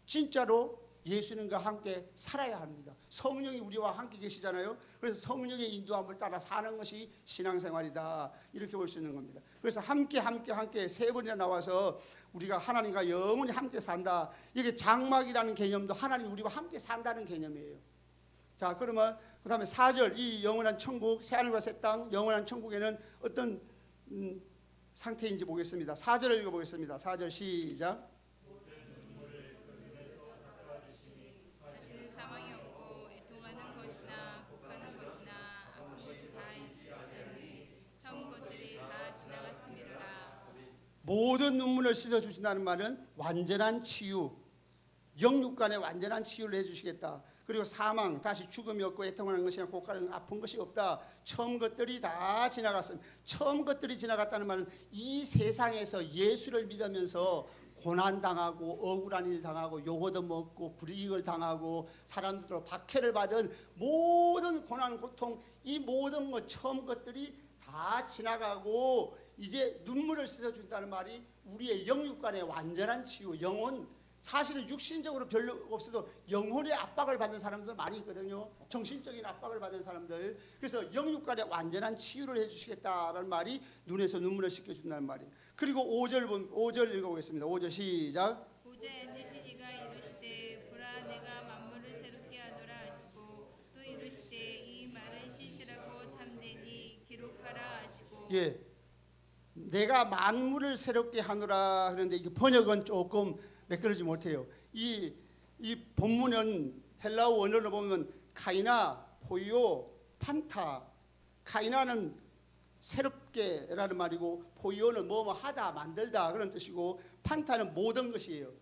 진짜로 예수님과 함께 살아야 합니다. 성령이 우리와 함께 계시잖아요. 그래서 성령의 인도함을 따라 사는 것이 신앙생활이다. 이렇게 볼 수 있는 겁니다. 그래서 함께 3번이나 나와서 우리가 하나님과 영원히 함께 산다. 이게 장막이라는 개념도 하나님이 우리와 함께 산다는 개념이에요. 자, 그러면 그 다음에 4절, 이 영원한 천국, 새하늘과 새 땅, 영원한 천국에는 어떤 상태인지 보겠습니다. 4절을 읽어보겠습니다. 4절 시작. 다시는 사망이 없고 애통하는 것이나 곡하는 것이나 아픈 것이 다 있지 않으니 처음 것들이 다 지나갔음이로라. 모든 눈물을 씻어주신다는 말은 완전한 치유, 영육간의 완전한 치유를 해주시겠다. 그리고 사망, 다시 죽음이 없고 애통하는 것이나 곡하는 아픈 것이 없다. 처음 것들이 다 지나갔습니다. 처음 것들이 지나갔다는 말은 이 세상에서 예수를 믿으면서 고난당하고 억울한 일 당하고 욕얻어 먹고 불이익을 당하고 사람들로 박해를 받은 모든 고난 고통, 이 모든 것 처음 것들이 다 지나가고 이제 눈물을 씻어준다는 말이 우리의 영육간의 완전한 치유, 영혼, 사실은 육신적으로 별로 없어도 영혼의 압박을 받는 사람들 많이 있거든요. 정신적인 압박을 받는 사람들. 그래서 영육간의 완전한 치유를 해주시겠다라는 말이 눈에서 눈물을 씻겨준다는 말이에요. 그리고 5절 읽어보겠습니다. 5절 시작. 보좌에 앉으신 이가 이르시되 보라 내가 만물을 새롭게 하노라 하시고 또 이르시되 이 말은 실실하고 참되니 기록하라 하시고. 예, 내가 만물을 새롭게 하노라 하는데 이게 번역은 조금 매끄러지 못해요. 이 본문은 헬라어 원어로 보면 카이나, 포이오, 판타. 카이나는 새롭게라는 말이고 포이오는 뭐뭐 하다, 만들다 그런 뜻이고 판타는 모든 것이에요.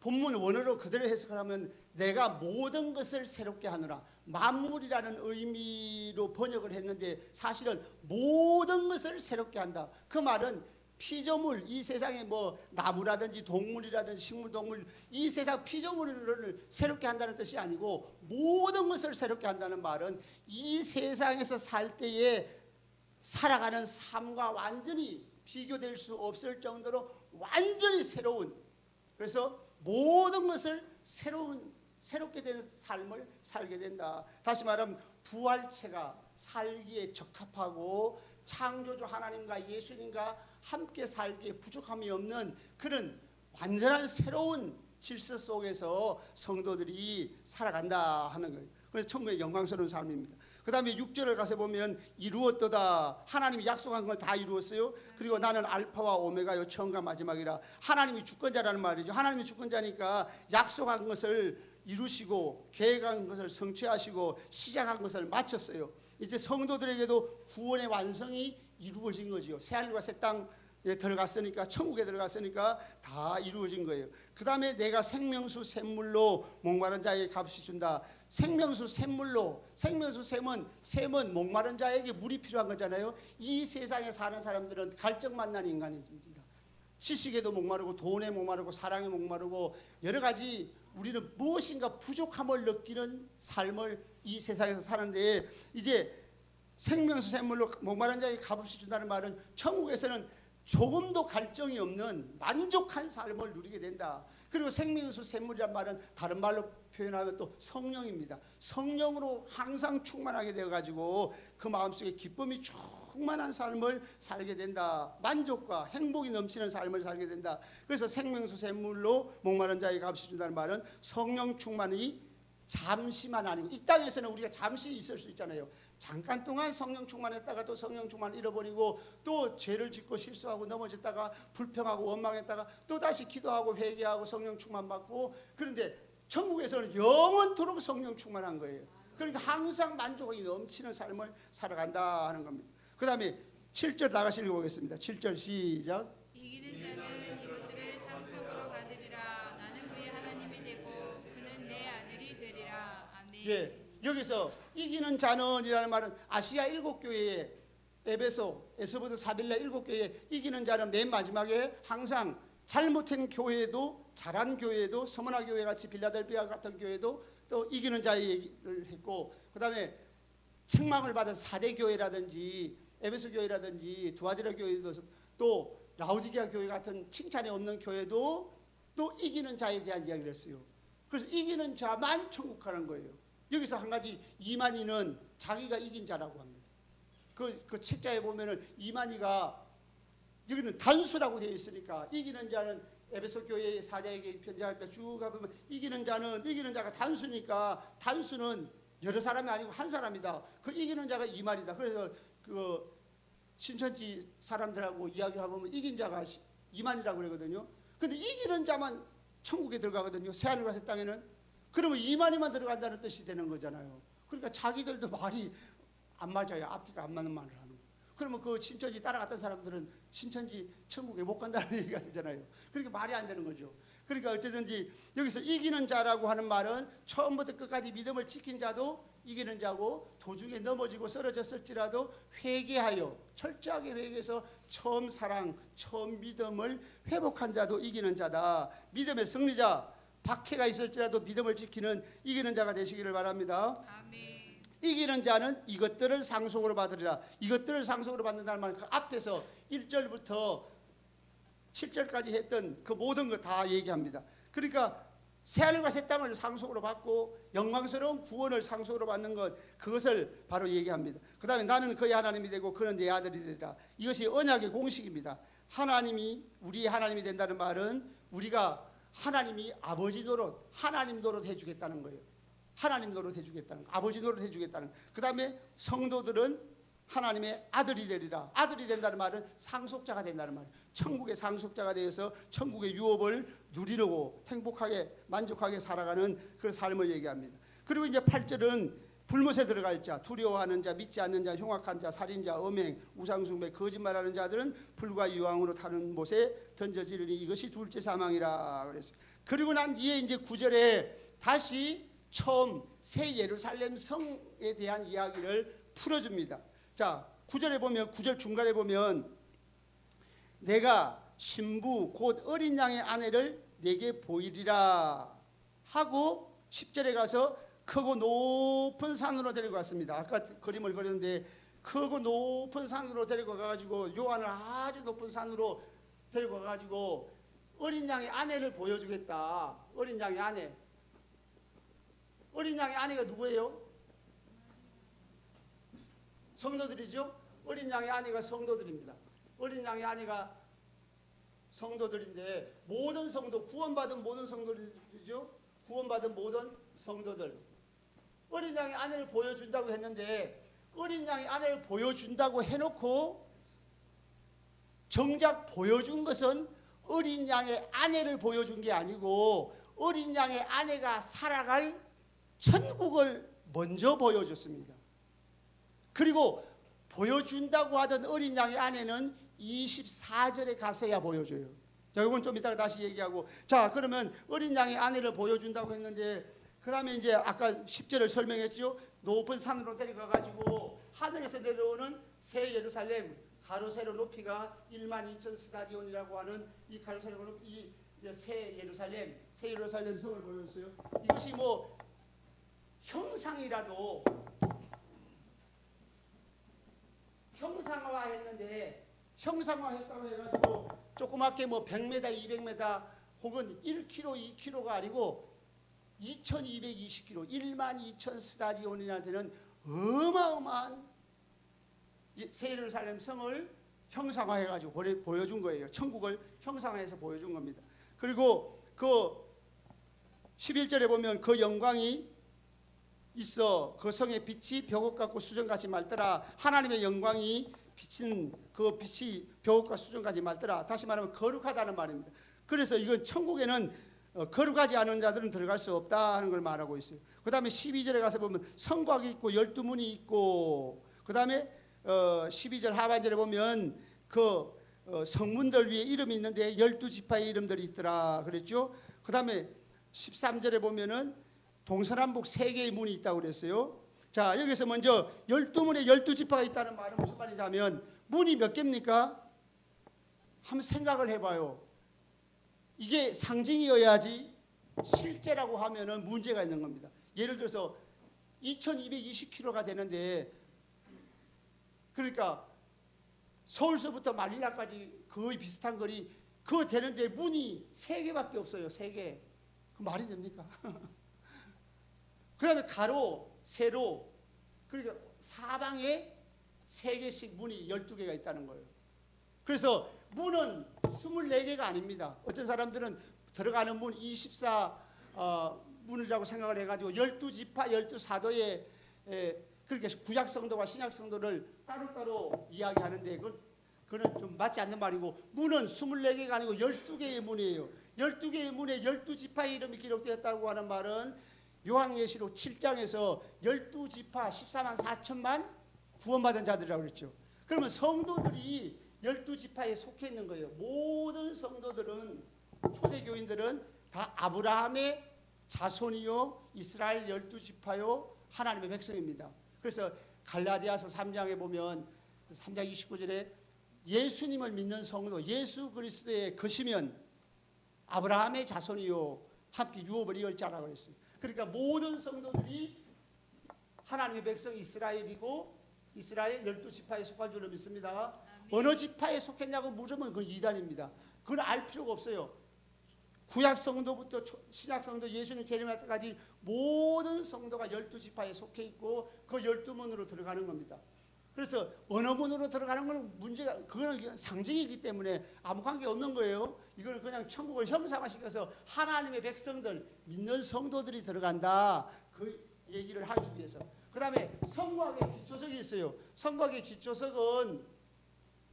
본문 원어로 그대로 해석하면 내가 모든 것을 새롭게 하노라. 만물이라는 의미로 번역을 했는데 사실은 모든 것을 새롭게 한다. 그 말은 피조물, 이 세상에 뭐 나무라든지 동물이라든지 식물동물, 이 세상 피조물을 새롭게 한다는 뜻이 아니고 모든 것을 새롭게 한다는 말은 이 세상에서 살 때에 살아가는 삶과 완전히 비교될 수 없을 정도로 완전히 새로운, 그래서 모든 것을 새롭게 된 삶을 살게 된다. 다시 말하면 부활체가 살기에 적합하고 창조주 하나님과 예수님과 함께 살기에 부족함이 없는 그런 완전한 새로운 질서 속에서 성도들이 살아간다 하는 거예요. 그래서 천국의 영광스러운 삶입니다. 그 다음에 6절을 가서 보면 이루었도다. 하나님이 약속한 걸 다 이루었어요. 그리고 나는 알파와 오메가요 처음과 마지막이라. 하나님이 주권자라는 말이죠. 하나님이 주권자니까 약속한 것을 이루시고 계획한 것을 성취하시고 시작한 것을 마쳤어요. 이제 성도들에게도 구원의 완성이 이루어진 거지요. 새하늘과 새 땅에 들어갔으니까, 천국에 들어갔으니까 다 이루어진 거예요. 그 다음에 내가 생명수 샘물로 목마른 자에게 값이 준다. 생명수 샘물로, 생명수 샘은 목마른 자에게 물이 필요한 거잖아요. 이 세상에 사는 사람들은 갈증 만난 인간입니다. 지식에도 목마르고 돈에 목마르고 사랑에 목마르고 여러 가지 우리는 무엇인가 부족함을 느끼는 삶을 이 세상에서 사는데, 이제 생명수 샘물로 목마른 자에게 값없이 준다는 말은 천국에서는 조금도 갈증이 없는 만족한 삶을 누리게 된다. 그리고 생명수 샘물이란 말은 다른 말로 표현하면 또 성령입니다. 성령으로 항상 충만하게 되어가지고 그 마음속에 기쁨이 충만한 삶을 살게 된다. 만족과 행복이 넘치는 삶을 살게 된다. 그래서 생명수 샘물로 목마른 자에게 값이 준다는 말은 성령 충만이 잠시만 아니고, 이 땅에서는 우리가 잠시 있을 수 있잖아요. 잠깐 동안 성령 충만했다가 또 성령 충만 잃어버리고 또 죄를 짓고 실수하고 넘어졌다가 불평하고 원망했다가 또 다시 기도하고 회개하고 성령 충만 받고. 그런데 천국에서는 영원토록 성령 충만한 거예요. 그러니까 항상 만족이 넘치는 삶을 살아간다 하는 겁니다. 그 다음에 7절 나가시 읽어보겠습니다. 7절 시작. 이기는 자는 이것들을 상속으로 받으리라. 나는 그의 하나님이 되고 그는 내 아들이 되리라. 아멘. 예, 여기서 이기는 자는이라는 말은 아시아 7교회에, 에베소, 에스보드, 사빌라 7교회에 이기는 자는 맨 마지막에 항상 잘못한 교회도, 잘한 교회도, 서머나 교회 같이 빌라델비아 같은 교회도 또 이기는 자의 얘기를 했고, 그 다음에 책망을 받은 사대 교회라든지 에베소 교회라든지 두아디라 교회도, 또 라우디게아 교회 같은 칭찬이 없는 교회도 또 이기는 자에 대한 이야기를 했어요. 그래서 이기는 자만 천국 가는 거예요. 여기서 한 가지, 이만희는 자기가 이긴 자라고 합니다. 그 책자에 보면은 이만희가, 여기는 단수라고 되어 있으니까 이기는 자는, 에베소 교회 사자에게 편지할 때 쭉 가보면 이기는 자가 단수니까, 단수는 여러 사람이 아니고 한 사람이다. 그 이기는 자가 이만희다. 그래서 그 신천지 사람들하고 이야기하면 이긴 자가 이만희라고 그러거든요. 근데 이기는 자만 천국에 들어가거든요. 새하늘과 새 땅에는. 그러면 이만희만 들어간다는 뜻이 되는 거잖아요. 그러니까 자기들도 말이 안 맞아요. 앞뒤가 안 맞는 말을 하는 거예요. 그러면 그 신천지 따라갔던 사람들은 신천지 천국에 못 간다는 얘기가 되잖아요. 그러니까 말이 안 되는 거죠. 그러니까 어쨌든지 여기서 이기는 자라고 하는 말은 처음부터 끝까지 믿음을 지킨 자도 이기는 자고, 도중에 넘어지고 쓰러졌을지라도 회개하여 철저하게 회개해서 처음 사랑, 처음 믿음을 회복한 자도 이기는 자다. 믿음의 승리자, 박해가 있을지라도 믿음을 지키는 이기는 자가 되시기를 바랍니다. 아멘. 이기는 자는 이것들을 상속으로 받으리라. 이것들을 상속으로 받는다는 말은 그 앞에서 1절부터 7절까지 했던 그 모든 것 다 얘기합니다. 그러니까 새하늘과 새 땅을 상속으로 받고 영광스러운 구원을 상속으로 받는 것, 그것을 바로 얘기합니다. 그 다음에 나는 그의 하나님이 되고 그는 내 아들이 되리라. 이것이 언약의 공식입니다. 하나님이 우리의 하나님이 된다는 말은 우리가 하나님이 아버지 노릇, 하나님 노릇 해주겠다는 거예요. 하나님 노릇 해주겠다는 거, 아버지 노릇 해주겠다는 거. 그 다음에 성도들은 하나님의 아들이 되리라. 아들이 된다는 말은 상속자가 된다는 말이에요. 천국의 상속자가 되어서 천국의 유업을 누리려고 행복하게 만족하게 살아가는 그 삶을 얘기합니다. 그리고 이제 8절은 불못에 들어갈 자, 두려워하는 자, 믿지 않는 자, 흉악한 자, 살인자, 음행, 우상숭배, 거짓말하는 자들은 불과 유황으로 타는 못에 던져지르니 이것이 둘째 사망이라 그랬어요. 그리고 난 뒤에 이제 9절에 다시 처음 새 예루살렘 성에 대한 이야기를 풀어줍니다. 자, 9절에 보면, 9절 중간에 보면 내가 신부 곧 어린 양의 아내를 내게 보이리라 하고 10절에 가서 크고 높은 산으로 데리고 갔습니다. 아까 그림을 그렸는데 크고 높은 산으로 데리고 가가지고 요한을 아주 높은 산으로 데리고 가가지고 어린 양의 아내를 보여주겠다. 어린 양의 아내. 어린 양의 아내가 누구예요? 성도들이죠. 어린 양의 아내가 성도들입니다. 어린 양의 아내가 성도들인데 모든 성도, 구원받은 모든 성도들이죠. 구원받은 모든 성도들. 어린 양의 아내를 보여준다고 했는데 어린 양의 아내를 보여준다고 해놓고 정작 보여준 것은 어린 양의 아내를 보여준 게 아니고 어린 양의 아내가 살아갈 천국을 먼저 보여줬습니다. 그리고 보여준다고 하던 어린 양의 아내는 24절에 가서야 보여줘요. 자, 이건 좀 이따가 다시 얘기하고. 자, 그러면 어린 양의 아내를 보여준다고 했는데 그 다음에 이제 아까 10절을 설명했죠. 높은 산으로 데려가가지고 하늘에서 내려오는 새 예루살렘, 가로 세로 높이가 12,000 스타디온이라고 하는 이 가로 세로 높이, 이 새 예루살렘 성을 보여줬어요. 이것이 뭐 형상이라도 형상화했는데 형상화했다고 해가지고 조그맣게 뭐 100m, 200m 혹은 1km, 2km가 아니고 2220km, 12,000 스타디온이나 되는 어마어마한 새 예루살렘 성을 형상화해가지고 보여준 거예요. 천국을 형상화해서 보여준 겁니다. 그리고 그 11절에 보면 그 영광이 있어 그 성의 빛이 벽옥 같고 수정같이 맑더라. 하나님의 영광이 비친 그 빛이 벽옥과 수정같이 맑더라. 다시 말하면 거룩하다는 말입니다. 그래서 이건 천국에는 거룩하지 않은 자들은 들어갈 수 없다 하는 걸 말하고 있어요. 그 다음에 12절에 가서 보면 성곽이 있고 12문이 있고, 그 다음에 12절 하반절에 보면 그 성문들 위에 이름이 있는데 12지파의 이름들이 있더라 그랬죠. 그 다음에 13절에 보면은 동서남북 세 개의 문이 있다고 그랬어요. 자, 여기서 먼저 12문에 12지파가 있다는 말은 무슨 말이냐면 문이 몇 개입니까? 한번 생각을 해봐요. 이게 상징이어야지 실제라고 하면은 문제가 있는 겁니다. 예를 들어서 2220km가 되는데, 그러니까 서울서부터 말릴라까지 거의 비슷한 거리 그거 되는데 문이 3개밖에 없어요. 3개. 그 말이 됩니까? 그 다음에 가로, 세로, 그러니까 사방에 3개씩 문이 12개가 있다는 거예요. 그래서 문은 24개가 아닙니다. 어떤 사람들은 들어가는 문 24 문이라고 생각을 해가지고 12지파, 12사도의 그렇게 구약성도와 신약성도를 따로따로 이야기하는데 그건 좀 맞지 않는 말이고, 문은 24개가 아니고 12개의 문이에요. 12개의 문에 12지파의 이름이 기록되었다고 하는 말은 요한계시록 7장에서 12지파 14만 4천만 구원받은 자들이라고 그랬죠. 그러면 성도들이 12지파에 속해 있는 거예요. 모든 성도들은, 초대교인들은 다 아브라함의 자손이요 이스라엘 12지파요 하나님의 백성입니다. 그래서 갈라디아서 3장에 보면 3장 29절에 예수님을 믿는 성도, 예수 그리스도의 것이면 아브라함의 자손이요 함께 유업을 이을 자라고 그랬어요. 그러니까 모든 성도들이 하나님의 백성 이스라엘이고 이스라엘 12지파에 속한 줄로 믿습니다. 어느 지파에 속했냐고 물으면 그건 이단입니다. 그건 알 필요가 없어요. 구약 성도부터 신약 성도, 예수님 재림할 때까지 모든 성도가 12지파에 속해 있고 그 12문으로 들어가는 겁니다. 그래서 어느 문으로 들어가는 건 문제가, 그거는 상징이기 때문에 아무 관계 없는 거예요. 이걸 그냥 천국을 형상화시켜서 하나님의 백성들, 믿는 성도들이 들어간다, 그 얘기를 하기 위해서. 그 다음에 성곽의 기초석이 있어요. 성곽의 기초석은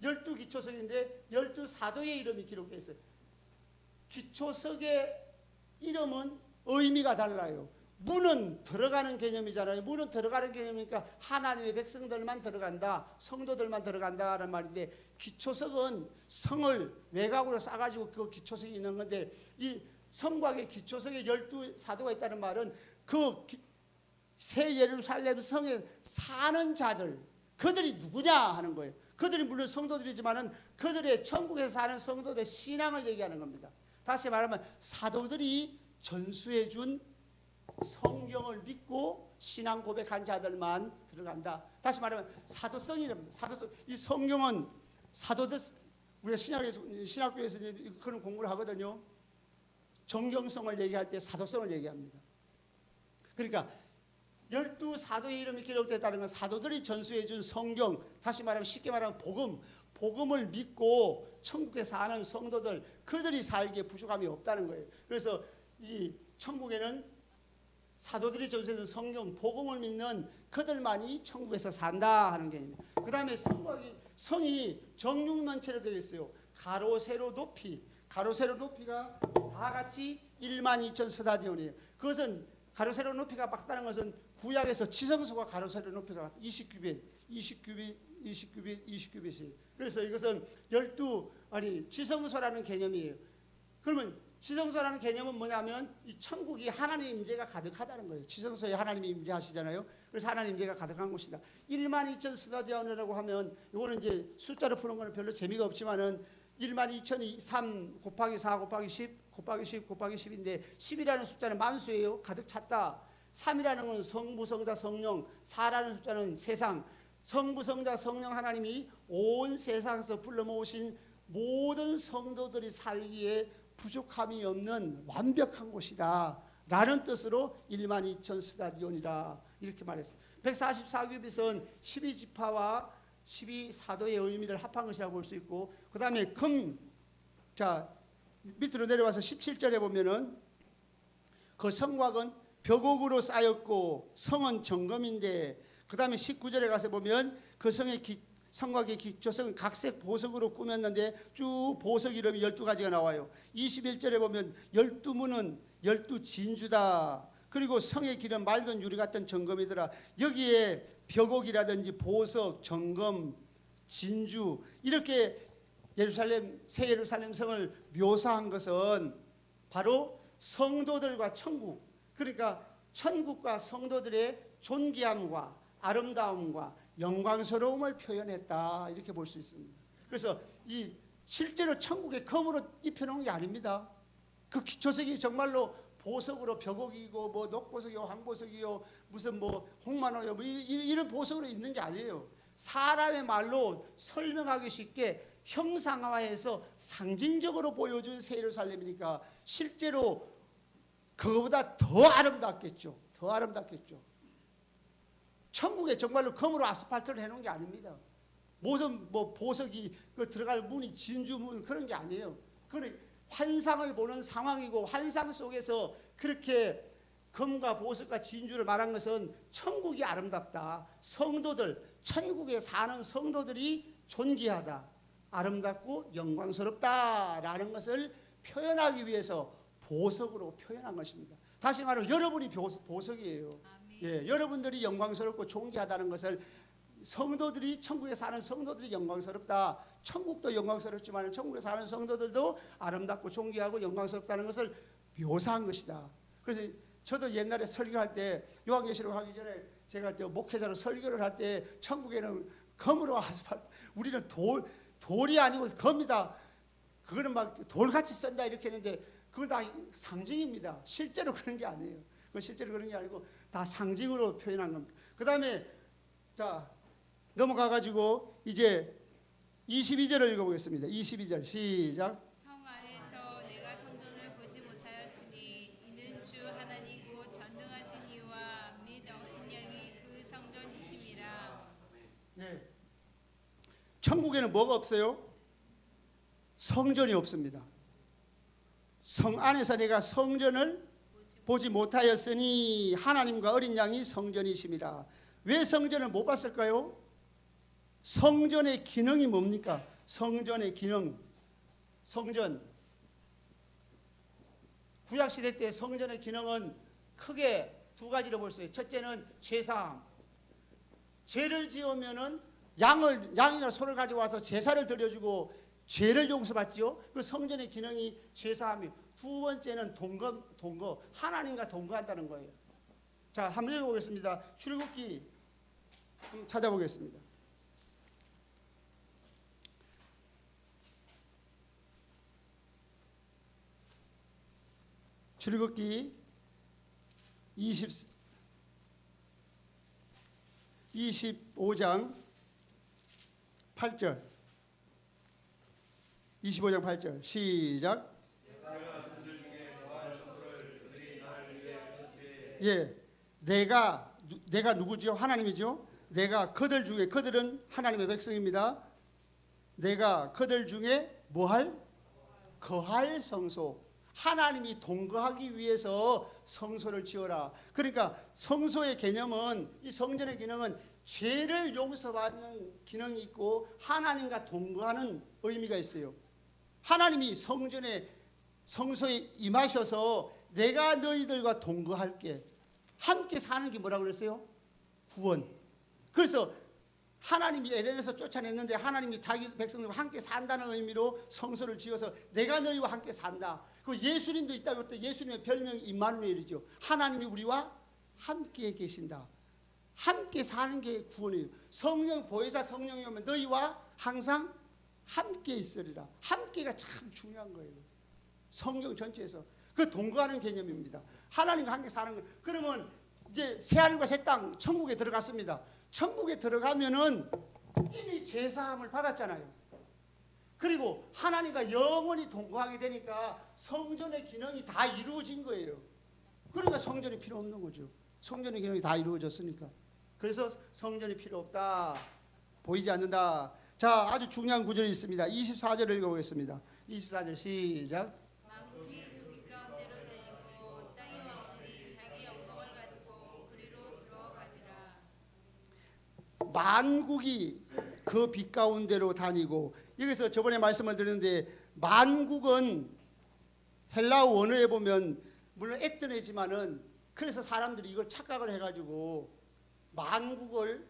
12기초석인데 12사도의 이름이 기록되어 있어요. 기초석의 이름은 의미가 달라요. 문은 들어가는 개념이잖아요. 문은 들어가는 개념이니까 하나님의 백성들만 들어간다, 성도들만 들어간다는 말인데, 기초석은 성을 외곽으로 싸가지고 그 기초석이 있는 건데, 이 성곽의 기초석에 12사도가 있다는 말은 그 새 예루살렘 성에 사는 자들, 그들이 누구냐 하는 거예요. 그들이 물론 성도들이지만은 그들의 천국에서 사는 성도들의 신앙을 얘기하는 겁니다. 다시 말하면 사도들이 전수해 준 성경을 믿고 신앙 고백한 자들만 들어간다. 다시 말하면 사도성이랍니다. 사도성. 이 성경은 사도들, 우리가 신학교에서 그런 공부를 하거든요. 정경성을 얘기할 때 사도성을 얘기합니다. 그러니까 12사도의 이름이 기록됐다는 건 사도들이 전수해 준 성경, 다시 말하면 쉽게 말하면 복음, 복음을 믿고 천국에 사는 성도들, 그들이 살기에 부족함이 없다는 거예요. 그래서 이 천국에는 사도들이 전수했던 성경, 복음을 믿는 그들만이 천국에서 산다 하는 개념이에요. 그 다음에 성이 정육면체로 되어 있어요. 가로, 세로, 높이. 가로, 세로, 높이가 다 같이 12,000 스타디온이에요. 그것은 가로, 세로, 높이가 같다는 것은 구약에서 지성소가 가로, 세로, 높이가 20규빗, 20규빗, 20규빗, 20규빗이. 그래서 이것은 지성소라는 개념이에요. 그러면 지성소라는 개념은 뭐냐면 이 천국이 하나님 임재가 가득하다는 거예요. 지성소에 하나님이 임재하시잖아요. 그래서 하나님 임재가 가득한 곳이다. 12,000 스타디온이라고 하면 이거는 이제 숫자로 푸는 거는 별로 재미가 없지만은 12,000이 3 곱하기 4 곱하기 10 곱하기 10 곱하기 10인데 10이라는 숫자는 만수예요. 가득 찼다. 3이라는 건 성부, 성자, 성령, 4라는 숫자는 세상. 성부, 성자, 성령 하나님이 온 세상에서 불러 모으신 모든 성도들이 살기에 부족함이 없는 완벽한 곳이다 라는 뜻으로 12,000 스타디온이라 이렇게 말했어요. 144규빗은 12지파와 12사도의 의미를 합한 것이라고 볼 수 있고, 그 다음에 자 밑으로 내려와서 17절에 보면은 그 성곽은 벽옥으로 쌓였고 성은 정금인데, 그 다음에 19절에 가서 보면 그 성곽의 기초성은 각색 보석으로 꾸몄는데 쭉 보석 이름이 12가지가 나와요. 21절에 보면 12문은 12진주다. 그리고 성의 길은 맑은 유리 같은 정금이더라. 여기에 벽옥이라든지 보석, 정금, 진주 이렇게 새 예루살렘 성을 묘사한 것은 바로 성도들과 천국, 그러니까 천국과 성도들의 존귀함과 아름다움과 영광스러움을 표현했다 이렇게 볼 수 있습니다. 그래서 이 실제로 천국에 검으로 입혀놓은 게 아닙니다. 그 기초석이 정말로 보석으로 벽옥이고 뭐 녹보석이요 황보석이요 무슨 뭐 홍만호요 뭐 이런 보석으로 있는 게 아니에요. 사람의 말로 설명하기 쉽게 형상화해서 상징적으로 보여준 새 예루살렘이니까 실제로 그거보다 더 아름답겠죠. 더 아름답겠죠. 천국에 정말로 검으로 아스팔트를 해놓은 게 아닙니다. 무슨 뭐 보석이 그 들어갈 문이 진주문 그런 게 아니에요. 그건 환상을 보는 상황이고, 환상 속에서 그렇게 금과 보석과 진주를 말한 것은 천국이 아름답다. 성도들, 천국에 사는 성도들이 존귀하다. 아름답고 영광스럽다라는 것을 표현하기 위해서 보석으로 표현한 것입니다. 다시 말하면 여러분이 보석이에요. 예, 여러분들이 영광스럽고 존귀하다는 것을 성도들이, 천국에 사는 성도들이 영광스럽다. 천국도 영광스럽지만 천국에 사는 성도들도 아름답고 존귀하고 영광스럽다는 것을 묘사한 것이다. 그래서 저도 옛날에 설교할 때, 요한계시록 하기 전에 제가 목회자로 설교를 할 때 천국에는 검으로 아스팔트, 우리는 돌이 아니고 검이다. 그거는 막 돌같이 쓴다 이렇게 했는데 그건 다 상징입니다. 실제로 그런 게 아니에요. 그건 실제로 그런 게 아니고 다 상징으로 표현한 겁니다. 그 다음에 자 넘어가 가지고 이제 22절을 읽어보겠습니다. 22절 시작. 성 안에서 내가 성전을 보지 못하였으니 이는 주 하나님 곧 전능하신 이와 및 어린 양이 그 성전이심이라. 네. 천국에는 뭐가 없어요? 성전이 없습니다. 성 안에서 내가 성전을 보지 못하였으니 하나님과 어린 양이 성전이심이라. 왜 성전을 못 봤을까요? 성전의 기능이 뭡니까? 성전의 기능. 성전. 구약시대 때 성전의 기능은 크게 두 가지로 볼 수 있어요. 첫째는 제사함. 죄를 지으면은 양이나 소를 가져와서 제사를 드려주고 죄를 용서받지요. 그 성전의 기능이 제사함이. 두 번째는 동거. 하나님과 동거한다는 거예요. 자, 한번 읽어보겠습니다. 출애굽기 찾아보겠습니다. 출애굽기 25장 8절 25장 8절 시작. 예, 내가 누구죠? 하나님이죠. 내가 그들 중에, 그들은 하나님의 백성입니다. 내가 그들 중에 거할 성소. 하나님이 동거하기 위해서 성소를 지어라. 그러니까 성소의 개념은, 이 성전의 기능은 죄를 용서받는 기능이 있고 하나님과 동거하는 의미가 있어요. 하나님이 성소에 임하셔서 내가 너희들과 동거할게. 함께 사는 게 뭐라고 그랬어요? 구원. 그래서 하나님이 에덴에서 쫓아냈는데 하나님이 자기 백성들과 함께 산다는 의미로 성소를 지어서 내가 너희와 함께 산다. 그 예수님도 있다고 할 때 예수님의 별명이 임마누엘이죠. 하나님이 우리와 함께 계신다. 함께 사는 게 구원이에요. 성령 보혜사 성령이 오면 너희와 항상 함께 있으리라. 함께가 참 중요한 거예요. 성경 전체에서 그 동거하는 개념입니다. 하나님과 함께 사는 거예요. 그러면 이제 새하늘과 새 땅 천국에 들어갔습니다. 천국에 들어가면은 이미 제사함을 받았잖아요. 그리고 하나님과 영원히 동거하게 되니까 성전의 기능이 다 이루어진 거예요. 그러니까 성전이 필요 없는 거죠. 성전의 기능이 다 이루어졌으니까. 그래서 성전이 필요 없다. 보이지 않는다. 자, 아주 중요한 구절이 있습니다. 24절을 읽어보겠습니다. 24절 시작. 만국이 그 빛 가운데로 다니고 땅의 왕들이 자기 영광을 가지고 그리로 들어가니라. 만국이 그 빛 가운데로 다니고, 여기서 저번에 말씀을 드렸는데 만국은 헬라어 원어에 보면 물론 에뜨네지만은, 그래서 사람들이 이걸 착각을 해가지고 만국을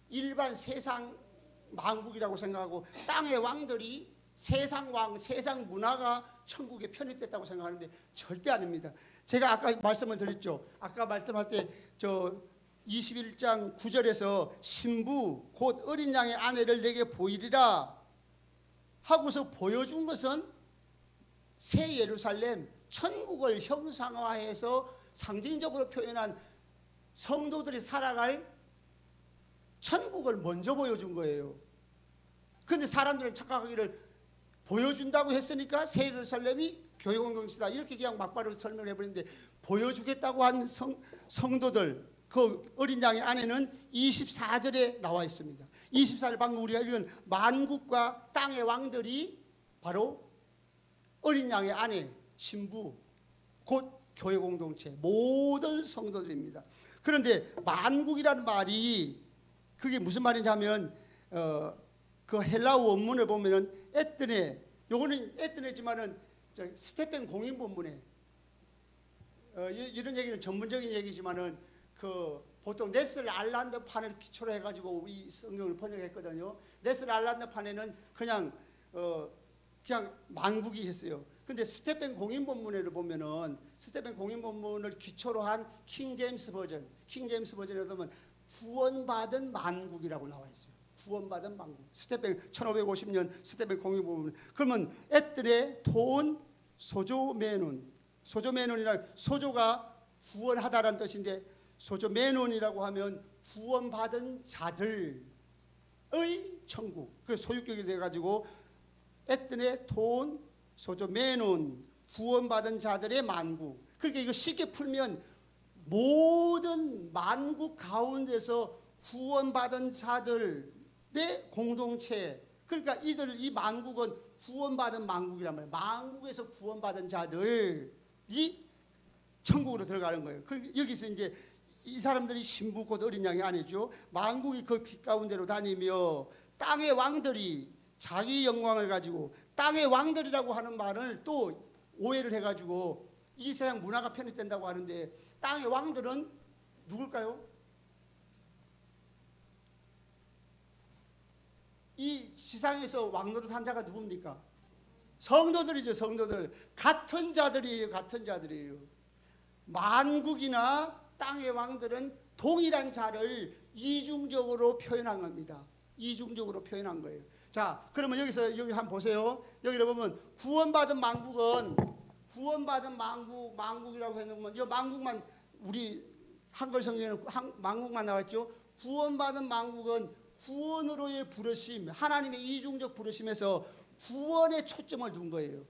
일반 세상 만국이라고 생각하고 땅의 왕들이 세상 왕, 세상 문화가 천국에 편입됐다고 생각하는데 절대 아닙니다. 제가 아까 말씀을 드렸죠. 아까 말씀할 때 저 21장 9절에서 신부 곧 어린 양의 아내를 내게 보이리라 하고서 보여준 것은 새 예루살렘, 천국을 형상화해서 상징적으로 표현한 성도들이 살아갈 천국을 먼저 보여준 거예요. 그런데 사람들은 착각하기를 보여준다고 했으니까 새 예루살렘이 교회 공동체다 이렇게 그냥 막바로 설명을 해버리는데, 보여주겠다고 한 성도들, 그 어린 양의 아내는 24절에 나와 있습니다. 24절 방금 우리가 읽은 만국과 땅의 왕들이 바로 어린 양의 아내, 신부, 곧 교회 공동체, 모든 성도들입니다. 그런데 만국이라는 말이 그게 무슨 말인지 하면 그 헬라어 원문에 보면은 에뜨네, 요거는 에뜨네지만은 스테펜 공인 본문에 이런 얘기는 전문적인 얘기지만은 그 보통 네슬 알란드 판을 기초로 해가지고 이 성경을 번역했거든요. 네슬 알란드 판에는 그냥 만국이 했어요. 근데 스테펜 공인 본문을 보면은 스테펜 공인 본문을 기초로 한 킹 제임스 버전에 보면 구원받은 만국이라고 나와 있어요. 구원받은 만국. 스테펜 1550년 스테펜 공인 본문. 그러면 에뜨레 돈 소조메논이라 소조가 구원하다라는 뜻인데, 소조메논이라고 하면 구원받은 자들의 천국. 그 소유격이 돼가지고 에뜨네 돈 소조메논, 구원받은 자들의 만국. 그러니까 이거 쉽게 풀면 모든 만국 가운데서 구원받은 자들의 공동체. 그러니까 이 만국은 구원받은 만국이란 말이에요. 만국에서 구원받은 자들이 천국으로 들어가는 거예요. 여기서 이제 이 사람들이 신부 곧 어린 양의 아내죠. 만국이 그 빛 가운데로 다니며 땅의 왕들이 자기 영광을 가지고, 땅의 왕들이라고 하는 말을 또 오해를 해가지고 이 세상 문화가 편입된다고 하는데, 땅의 왕들은 누굴까요? 이 지상에서 왕노릇한 자가 누굽니까? 성도들이죠. 성도들. 같은 자들이에요. 만국이나 땅의 왕들은 동일한 자를 이중적으로 표현한 겁니다. 이중적으로 표현한 거예요. 자, 그러면 여기 한번 보세요. 여기를 보면 구원받은 만국이라고 해놓으면 이 만국만, 우리 한글 성경에는 만국만 나왔죠. 구원받은 만국은 구원으로의 부르심, 하나님의 이중적 부르심에서 구원에 초점을 둔 거예요.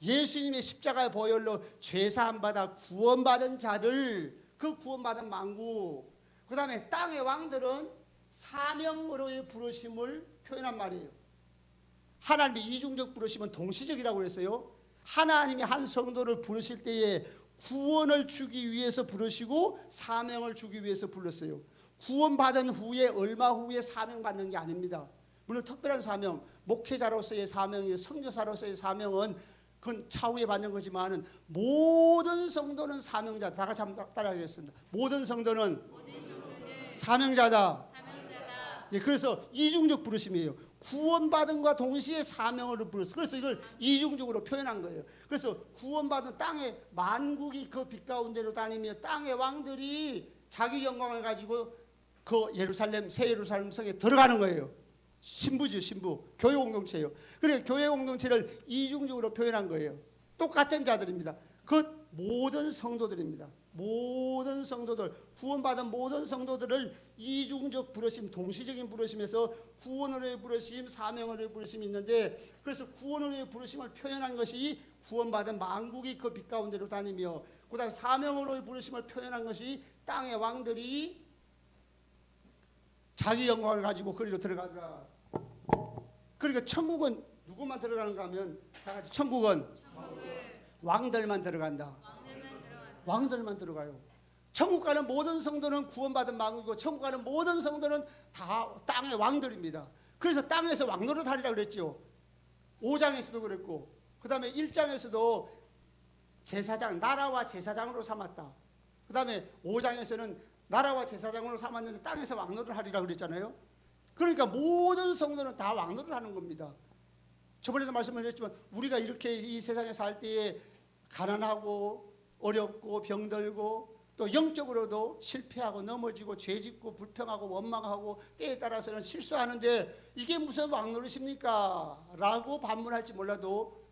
예수님의 십자가의 보혈로 죄사함 받아 구원받은 자들, 그 구원받은 만국. 그 다음에 땅의 왕들은 사명으로의 부르심을 표현한 말이에요. 하나님이 이중적 부르시면 동시적이라고 그랬어요. 하나님이 한 성도를 부르실 때에 구원을 주기 위해서 부르시고 사명을 주기 위해서 불렀어요. 구원받은 후에 얼마 후에 사명받는 게 아닙니다. 물론 특별한 사명, 목회자로서의 사명이요, 선교사로서의 사명은 그건 차후에 받는 거지만 모든 성도는 사명자. 다 같이 한번 따라하겠습니다. 모든 성도는 사명자다. 예, 그래서 이중적 부르심이에요. 구원받은과 동시에 사명을 부르서 그래서 이걸 이중적으로 표현한 거예요. 그래서 구원받은 땅의 만국이 그 빛 가운데로 다니며 땅의 왕들이 자기 영광을 가지고 그 예루살렘 새 예루살렘 성에 들어가는 거예요. 신부죠, 신부. 교회 공동체예요. 그래서 교회 공동체를 이중적으로 표현한 거예요. 똑같은 자들입니다. 그 모든 성도들입니다. 모든 성도들, 구원받은 모든 성도들을 이중적 부르심, 동시적인 부르심에서 구원으로의 부르심, 사명으로의 부르심이 있는데, 그래서 구원으로의 부르심을 표현한 것이 구원받은 만국이 그 빛 가운데로 다니며, 그 다음에 사명으로의 부르심을 표현한 것이 땅의 왕들이 자기 영광을 가지고 거리로 들어가더라. 그러니까 천국은 누구만 들어가는가 하면 다 같이 천국은 왕들만 들어간다. 왕들만 들어가요. 천국 가는 모든 성도는 구원받은 만국이고 천국 가는 모든 성도는 다 땅의 왕들입니다. 그래서 땅에서 왕노릇하리라 그랬죠. 5장에서도 그랬고 그 다음에 1장에서도 제사장, 나라와 제사장으로 삼았다. 그 다음에 5장에서는 나라와 제사장으로 삼았는데 땅에서 왕노릇하리라 그랬잖아요. 그러니까 모든 성도는 다 왕노릇하는 겁니다. 저번에도 말씀을 드렸지만 우리가 이렇게 이 세상에 살 때에 가난하고 어렵고 병들고 또 영적으로도 실패하고 넘어지고 죄짓고 불평하고 원망하고 때에 따라서는 실수하는데 이게 무슨 왕노릇입니까? 라고 반문할지 몰라도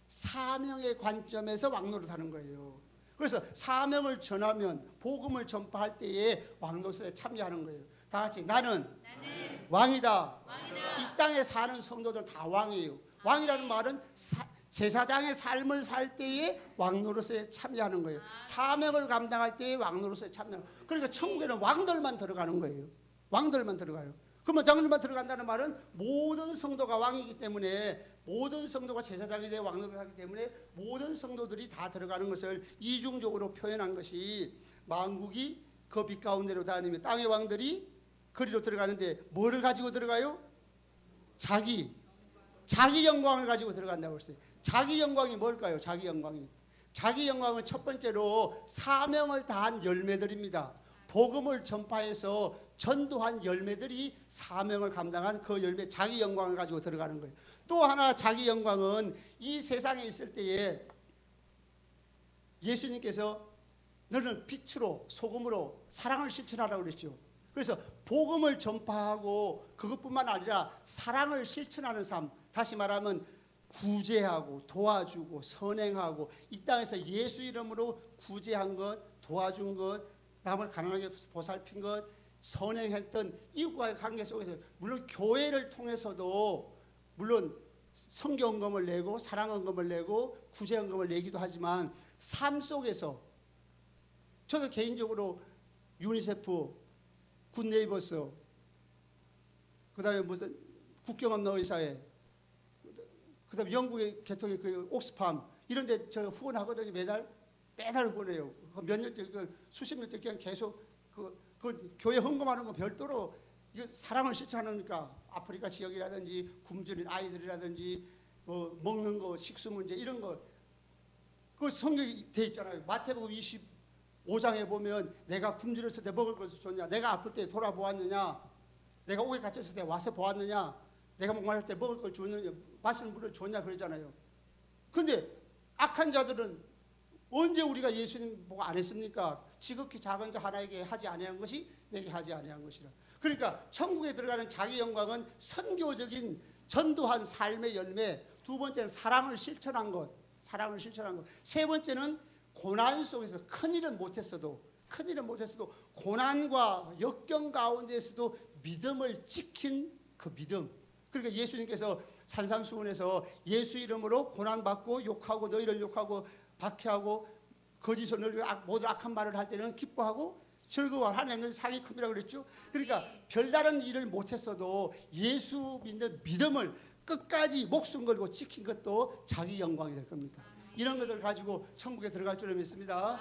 사명의 관점에서 왕노릇하는 거예요. 그래서 사명을 전하면 복음을 전파할 때에 왕노릇에 참여하는 거예요. 다 같이 나는 왕이다. 이 땅에 사는 성도들 다 왕이에요. 왕이라는 말은 제사장의 삶을 살 때에 왕노릇에 참여하는 거예요. 사명을 감당할 때에 왕노릇에 참여하는 거예요. 그러니까 천국에는 왕들만 들어가는 거예요. 왕들만 들어가요. 그러면 왕들만 들어간다는 말은 모든 성도가 왕이기 때문에 모든 성도가 제사장이 되어 왕노릇을 하기 때문에 모든 성도들이 다 들어가는 것을 이중적으로 표현한 것이 만국이 그 빛 가운데로 다니며 땅의 왕들이 거리로 들어가는데 뭐를 가지고 들어가요? 자기 영광을 가지고 들어간다고 했어요. 자기 영광이 뭘까요? 자기 영광이. 자기 영광은 첫 번째로 사명을 다한 열매들입니다. 복음을 전파해서 전도한 열매들이 사명을 감당한 그 열매, 자기 영광을 가지고 들어가는 거예요. 또 하나 자기 영광은 이 세상에 있을 때에 예수님께서 너는 빛으로 소금으로 사랑을 실천하라고 그랬죠. 그래서 복음을 전파하고 그것뿐만 아니라 사랑을 실천하는 삶, 다시 말하면 구제하고 도와주고 선행하고 이 땅에서 예수 이름으로 구제한 것, 도와준 것, 남을 가난하게 보살핀 것, 선행했던 이웃과의 관계 속에서 물론 교회를 통해서도 물론 성경헌금을 내고 사랑헌금을 내고 구제헌금을 내기도 하지만 삶 속에서 저도 개인적으로 유니세프, 굿네이버스, 그 다음에 무슨 국경 없는 의사회, 그 다음에 영국의 개통의 그 옥스팜 이런 데 제가 후원하거든요. 매달 후원해요. 몇 년째, 수십 년째 그냥 계속 그 교회 헌금하는 거 별도로 이거 사랑을 실천하니까 아프리카 지역이라든지 굶주린 아이들이라든지 뭐 먹는 거, 식수 문제 이런 거 그 성경이 돼 있잖아요. 마태복음 25장에 보면 내가 굶주렸을 때 먹을 것을 줬냐, 내가 아플 때 돌아보았느냐, 내가 옥에 갇혔을 때 와서 보았느냐, 내가 목마를 때 먹을 걸 줬느냐, 마시는 물을 줬냐 그러잖아요. 근데 악한 자들은 언제 우리가 예수님 보고 안 했습니까? 지극히 작은 자 하나에게 하지 아니한 것이 내게 하지 아니한 것이라. 그러니까 천국에 들어가는 자기 영광은 선교적인 전도한 삶의 열매, 두 번째는 사랑을 실천한 것, 세 번째는 고난 속에서 큰일은 못했어도 고난과 역경 가운데에서도 믿음을 지킨 그 믿음. 그러니까 예수님께서 산상수훈에서 예수 이름으로 고난받고 욕하고 너희를 욕하고 박해하고 거짓을 늘리고 모든 악한 말을 할 때는 기뻐하고 즐거워 하나는 상이 큽니다 그랬죠. 그러니까 별다른 일을 못했어도 예수 믿는 믿음을 끝까지 목숨 걸고 지킨 것도 자기 영광이 될 겁니다. 이런 것들 가지고 천국에 들어갈 줄을 믿습니다.